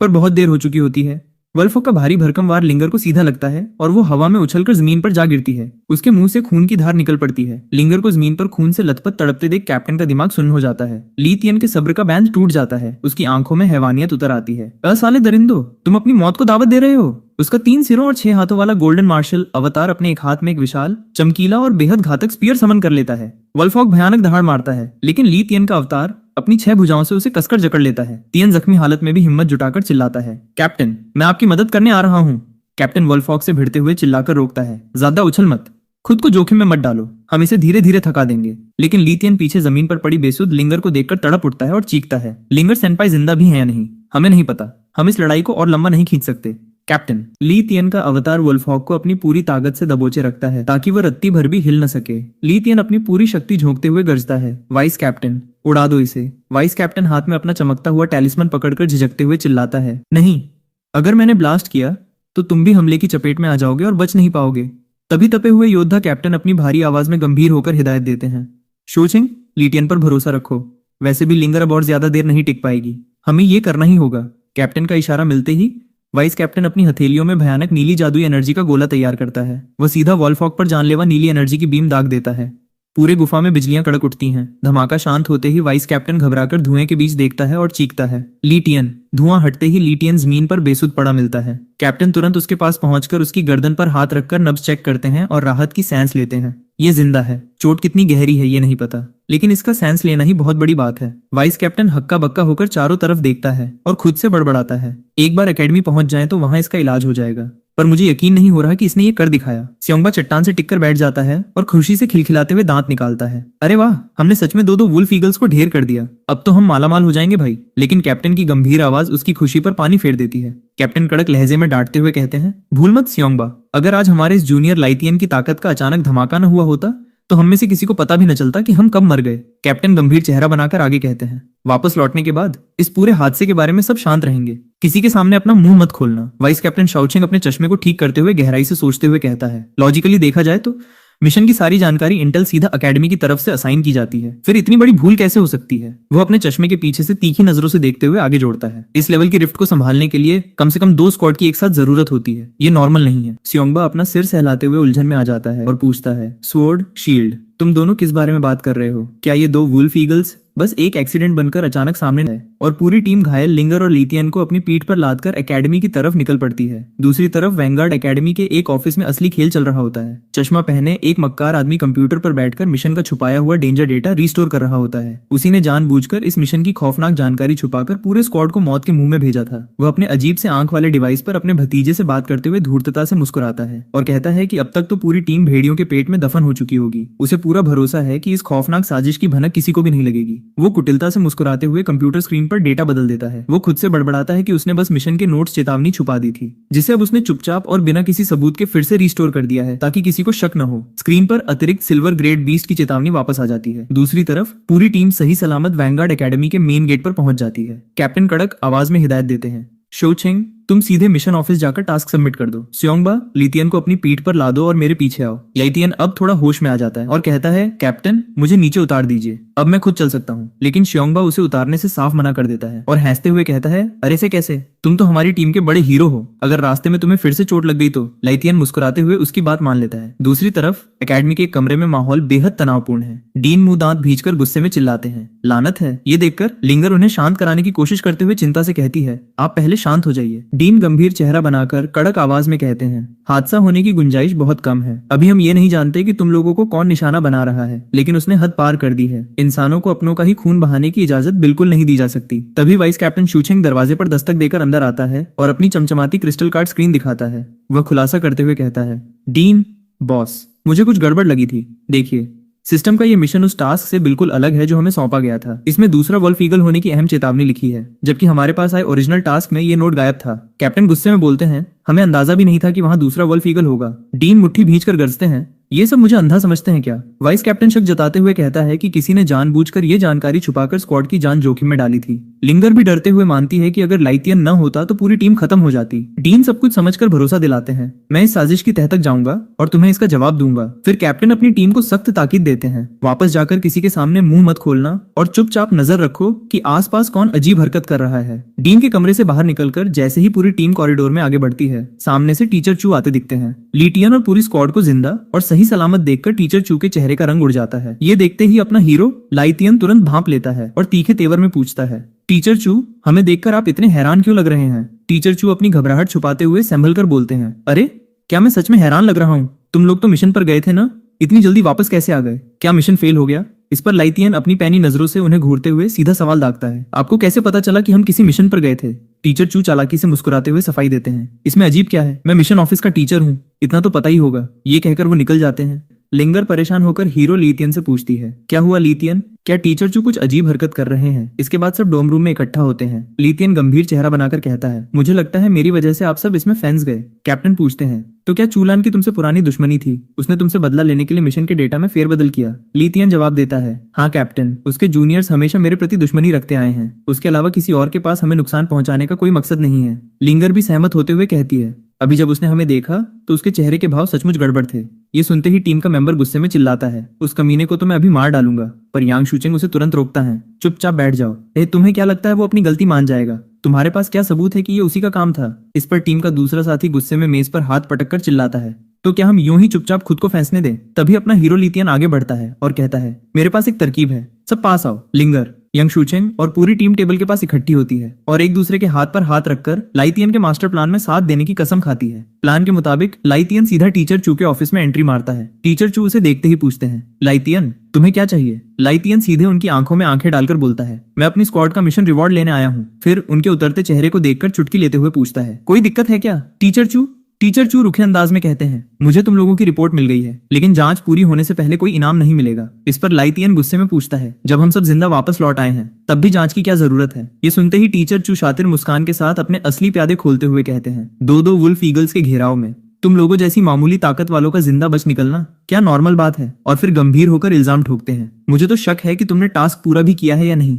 पर बहुत देर हो चुकी होती है। वोल्फॉक का भारी भरकम वार लिंगर को सीधा लगता है और वो हवा में उछलकर जमीन पर जा गिरती है। उसके मुंह से खून की धार निकल पड़ती है। लिंगर को जमीन पर खून से लथपथ तड़पते देख कैप्टन का दिमाग सुन्न हो जाता है। लिथियन के सब्र का बैंड टूट जाता है। उसकी आंखों में हैवानियत उतर आती है। साले दरिंदो, तुम अपनी मौत को दावत दे रहे हो। उसका 3 सिरों और 6 हाथों वाला गोल्डन मार्शल अवतार अपने एक हाथ में एक विशाल, चमकीला और बेहद घातक स्पीयर समन कर लेता है। वोल्फॉक भयानक दहाड़ मारता है, लेकिन लिथियन का अवतार अपनी 6 भुजाओं से उसे कसकर जकड़ लेता है। तियन जख्मी हालत में भी हिम्मत जुटाकर चिल्लाता है, कैप्टन, मैं आपकी मदद करने आ रहा हूँ। कैप्टन वोल्फॉक से भिड़ते हुए चिल्लाकर रोकता है, ज्यादा उछल मत, खुद को जोखिम में मत डालो, हम इसे धीरे धीरे थका देंगे। लेकिन लिथियन पीछे जमीन पर पड़ी बेसुध लिंगर को देखकर तड़प उठता है और चीखता है, लिंगर सेंपाई जिंदा भी है या नहीं, हमें नहीं पता, हम इस लड़ाई को और लंबा नहीं खींच सकते। कैप्टन, लिथियन का अवतार वोल्फॉक को अपनी पूरी ताकत से दबोचे रखता है ताकि वह रत्ती भर भी हिल न सके। लिथियन अपनी पूरी शक्ति झोंकते हुए गरजता है, वाइस कैप्टन, उड़ा दो इसे। वाइस कैप्टन हाथ में अपना चमकता हुआ टैलिस्मन पकड़कर झिझकते हुए चिल्लाता है, नहीं, अगर मैंने ब्लास्ट किया तो तुम भी हमले की चपेट में आ जाओगे और बच नहीं पाओगे। तभी तपे हुए योद्धा कैप्टन अपनी भारी आवाज में गंभीर होकर हिदायत देते हैं, शोचिंग, लिथियन पर भरोसा रखो, वैसे भी लिंगर अब और ज्यादा देर नहीं टिक पाएगी, हमें ये करना ही होगा। कैप्टन का इशारा मिलते ही वाइस कैप्टन अपनी हथेलियों में भयानक नीली जादुई एनर्जी का गोला तैयार करता है। वह सीधा वोल्फॉक पर जानलेवा नीली एनर्जी की बीम दाग देता है। पूरे गुफा में बिजलियां कड़क उठती हैं। धमाका शांत होते ही वाइस कैप्टन घबराकर धुएं के बीच देखता है और चीखता है, लिथियन, धुआं हटते ही लिटियन जमीन पर बेसुध पड़ा मिलता है। कैप्टन तुरंत उसके पास पहुंचकर उसकी गर्दन पर हाथ रखकर नब्ज चेक करते हैं और राहत की सांस लेते हैं। ये जिंदा है। चोट कितनी गहरी है ये नहीं पता, लेकिन इसका सांस लेना ही बहुत बड़ी बात है। वाइस कैप्टन हक्का बक्का होकर चारों तरफ देखता है और खुद से बड़बड़ाता है, एक बार एकेडमी पहुंच जाए तो वहां इसका इलाज हो जाएगा। पर मुझे यकीन नहीं हो रहा कि इसने ये कर दिखाया। स्योंगबा चट्टान से टिककर बैठ जाता है और खुशी से खिलखिलाते हुए दांत निकालता है। अरे वाह, हमने सच में दो वुल्फ ईगल्स को ढेर कर दिया। अब तो हम मालामाल हो जाएंगे भाई। लेकिन कैप्टन की गंभीर आवाज उसकी खुशी पर पानी फेर देती है। कैप्टन कड़क लहजे में डांटते हुए कहते हैं, भूल मत स्योंगबा, अगर आज हमारे इस जूनियर लाइतियन की ताकत का अचानक धमाका न हुआ होता तो हम में से किसी को पता भी न चलता कि हम कब मर गए। कैप्टन गंभीर चेहरा बनाकर आगे कहते हैं, वापस लौटने के बाद इस पूरे हादसे के बारे में सब शांत रहेंगे। किसी के सामने अपना मुंह मत खोलना। वाइस कैप्टन शाओचेंग अपने चश्मे को ठीक करते हुए गहराई से सोचते हुए कहता है, लॉजिकली देखा जाए तो मिशन की सारी जानकारी इंटेल सीधा एकेडमी की तरफ से असाइन की जाती है, फिर इतनी बड़ी भूल कैसे हो सकती है। वो अपने चश्मे के पीछे से तीखी नजरों से देखते हुए आगे जोड़ता है, इस लेवल की रिफ्ट को संभालने के लिए कम से कम 2 स्क्वाड की एक साथ जरूरत होती है। ये नॉर्मल नहीं है। स्योंगबा अपना सिर सहलाते हुए उलझन में आ जाता है और पूछता है, स्वॉर्ड, शील्ड, तुम दोनों किस बारे में बात कर रहे हो? क्या ये 2 वुल्फ ईगल्स बस एक एक्सीडेंट बनकर अचानक सामने है और पूरी टीम घायल लिंगर और लितियन को अपनी पीठ पर लादकर एकेडमी की तरफ निकल पड़ती है। दूसरी तरफ वैंगार्ड एकेडमी के एक ऑफिस में असली खेल चल रहा होता है। चश्मा पहने एक मक्कार आदमी कंप्यूटर पर बैठकर मिशन का छुपाया हुआ डेंजर डेटा रिस्टोर कर रहा होता है। उसी ने जानबूझकर इस मिशन की खौफनाक जानकारी छुपाकर पूरे स्क्वाड को मौत के मुंह में भेजा था। वह अपने अजीब से आंख वाले डिवाइस पर अपने भतीजे से बात करते हुए धूर्तता से मुस्कुराता है और कहता है कि अब तक तो पूरी टीम भेड़ियों के पेट में दफन हो चुकी होगी। उसे पूरा भरोसा है कि इस खौफनाक साजिश की भनक किसी को भी नहीं लगेगी। वो कुटिलता से मुस्कुराते हुए कंप्यूटर स्क्रीन पर डेटा बदल देता है। वो खुद से बड़बड़ाता है कि उसने बस मिशन के नोट्स चेतावनी छुपा दी थी, जिसे अब उसने चुपचाप और बिना किसी सबूत के फिर से रिस्टोर कर दिया है ताकि किसी को शक न हो। स्क्रीन पर अतिरिक्त सिल्वर ग्रेड बीस्ट की चेतावनी वापस आ जाती है। दूसरी तरफ पूरी टीम सही सलामत वैंगार्ड एकेडमी के मेन गेट पर पहुंच जाती है। कैप्टन कड़क आवाज में हिदायत देते हैं, शाओचेंग, तुम सीधे मिशन ऑफिस जाकर टास्क सबमिट कर दो। स्योंगबा, लितियन को अपनी पीठ पर ला दो और मेरे पीछे आओ। लितियन अब थोड़ा होश में आ जाता है और कहता है, कैप्टन, मुझे नीचे उतार दीजिए, अब मैं खुद चल सकता हूँ। लेकिन स्योंगबा उसे उतारने से साफ मना कर देता है और हंसते हुए कहता है, अरे से कैसे, तुम तो हमारी टीम के बड़े हीरो हो, अगर रास्ते में तुम्हें फिर से चोट लग गई तो। लितियन मुस्कुराते हुए उसकी बात मान लेता है। दूसरी तरफ एकेडमी के एक कमरे में माहौल बेहद तनावपूर्ण है। डीन मुंह दांत भींचकर गुस्से में चिल्लाते हैं, लानत है। ये देखकर लिंगर उन्हें शांत कराने की कोशिश करते हुए चिंता से कहती है, आप पहले शांत हो जाइए। डीन गंभीर चेहरा बनाकर कड़क आवाज में कहते हैं, हादसा होने की गुंजाइश बहुत कम है। अभी हम ये नहीं जानते कि तुम लोगों को कौन निशाना बना रहा है, लेकिन उसने हद पार कर दी है। इंसानों को अपनों का ही खून बहाने की इजाजत बिल्कुल नहीं दी जा सकती। तभी वाइस कैप्टन शाओचेंग दरवाजे पर दस्तक देकर अंदर आता है और अपनी चमचमाती क्रिस्टल कार्ड स्क्रीन दिखाता है। वह खुलासा करते हुए कहता है, डीन, बॉस, मुझे कुछ गड़बड़ लगी थी। देखिए, सिस्टम का ये मिशन उस टास्क से बिल्कुल अलग है जो हमें सौंपा गया था। इसमें दूसरा वुल्फ ईगल होने की अहम चेतावनी लिखी है, जबकि हमारे पास आए ओरिजिनल टास्क में ये नोट गायब था। कैप्टन गुस्से में बोलते हैं, हमें अंदाजा भी नहीं था कि वहां दूसरा वुल्फ ईगल होगा। डीन मुट्ठी भींचकर गरजते हैं, ये सब मुझे अंधा समझते हैं क्या? वाइस कैप्टन शक जताते हुए कहता है कि किसी ने जानबूझकर ये जानकारी छुपाकर स्क्वाड की जान जोखिम में डाली थी। लिंगर भी डरते हुए मानती है कि अगर लितियन न होता तो पूरी टीम खत्म हो जाती। डीन सब कुछ समझकर भरोसा दिलाते हैं, मैं इस साजिश की तह तक जाऊंगा और तुम्हें इसका जवाब दूंगा। फिर कैप्टन अपनी टीम को सख्त ताकीद देते हैं, वापस जाकर किसी के सामने मुंह मत खोलना और चुपचाप नजर रखो कि आसपास कौन अजीब हरकत कर रहा है। डीन के कमरे से बाहर निकलकर जैसे ही पूरी टीम कॉरिडोर में आगे बढ़ती है, सामने से टीचर चू आते दिखते हैं। लिटियन और पूरी स्क्वाड को जिंदा और सही सलामत देखकर टीचर चू के चेहरे का रंग उड़ जाता है। ये देखते ही अपना हीरो लितियन तुरंत भांप लेता है और तीखे तेवर में पूछता है, टीचर चू, हमें देखकर आप इतने हैरान क्यों लग रहे हैं? टीचर चू अपनी घबराहट छुपाते हुए संभल कर बोलते हैं, अरे क्या मैं सच में हैरान लग रहा हूँ? तुम लोग तो मिशन पर गए थे ना, इतनी जल्दी वापस कैसे आ गए? क्या मिशन फेल हो गया? इस पर लितियन अपनी पैनी नजरों से उन्हें घूरते हुए सीधा सवाल दागता है, आपको कैसे पता चला कि हम किसी मिशन पर गए थे? टीचर चू चालाकी से मुस्कुराते हुए सफाई देते हैं, इसमें अजीब क्या है, मैं मिशन ऑफिस का टीचर हूँ, इतना तो पता ही होगा। ये कहकर वो निकल जाते हैं। लिंगर परेशान होकर हीरो लितियन से पूछती है, क्या हुआ लितियन, क्या टीचर चू कुछ अजीब हरकत कर रहे हैं? इसके बाद सब डोम रूम में इकट्ठा होते हैं। लितियन गंभीर चेहरा बनाकर कहता है, मुझे लगता है मेरी वजह से आप सब इसमें फंस गए। कैप्टन पूछते हैं, तो क्या चूलान की तुमसे पुरानी दुश्मनी थी? उसने तुमसे बदला लेने के लिए मिशन के डेटा में फेरबदल किया? लितियन जवाब देता है, हाँ कैप्टन, उसके जूनियर्स हमेशा मेरे प्रति दुश्मनी रखते आए हैं। उसके अलावा किसी और के पास हमें नुकसान पहुंचाने का कोई मकसद नहीं है। लिंगर भी सहमत होते हुए कहती है, अभी जब उसने हमें देखा तो उसके चेहरे के भाव सचमुच गड़बड़ थे। ये सुनते ही टीम का मेंबर गुस्से में चिल्लाता है, उस कमीने को तो मैं अभी मार डालूंगा। पर यांग शाओचेंग उसे तुरंत रोकता है, चुपचाप बैठ जाओ। तुम्हें क्या लगता है वो अपनी गलती मान जाएगा? तुम्हारे पास क्या सबूत है कि ये उसी का काम था? इस पर टीम का दूसरा साथी गुस्से में मेज पर हाथ पटक कर चिल्लाता है, तो क्या हम यूं ही चुपचाप खुद को फैसले दें? तभी अपना हीरो लितियन आगे बढ़ता है और कहता है, मेरे पास एक तरकीब है, सब पास आओ। लिंगर, यंग शूचेंग और पूरी टीम टेबल के पास इकट्ठी होती है और एक दूसरे के हाथ पर हाथ रखकर लाइतियन के मास्टर प्लान में साथ देने की कसम खाती है। प्लान के मुताबिक लाइतियन सीधा टीचर चू के ऑफिस में एंट्री मारता है। टीचर चू उसे देखते ही पूछते हैं, लाइतियन तुम्हें क्या चाहिए? लाइतियन सीधे उनकी आंखों में आंखें डालकर बोलता है, मैं अपनी स्क्वाड का मिशन रिवॉर्ड लेने आया हूँ। फिर उनके उतरते चेहरे को देखकर चुटकी लेते हुए पूछता है, कोई दिक्कत है क्या? टीचर चू रुखे अंदाज में कहते हैं, मुझे तुम लोगों की रिपोर्ट मिल गई है, लेकिन जांच पूरी होने से पहले कोई इनाम नहीं मिलेगा। इस पर लाइतियन गुस्से में पूछता है, जब हम सब जिंदा वापस लौट आए हैं तब भी जांच की क्या जरूरत है? ये सुनते ही टीचर चू शातिर मुस्कान के साथ अपने असली प्यादे खोलते हुए कहते हैं, दो वुल्फ ईगल्स के घेराव में तुम लोगों जैसी मामूली ताकत वालों का जिंदा बच निकलना क्या नॉर्मल बात है? और फिर गंभीर होकर इल्जाम ठोकते हैं, मुझे तो शक है कि तुमने टास्क पूरा भी किया है या नहीं।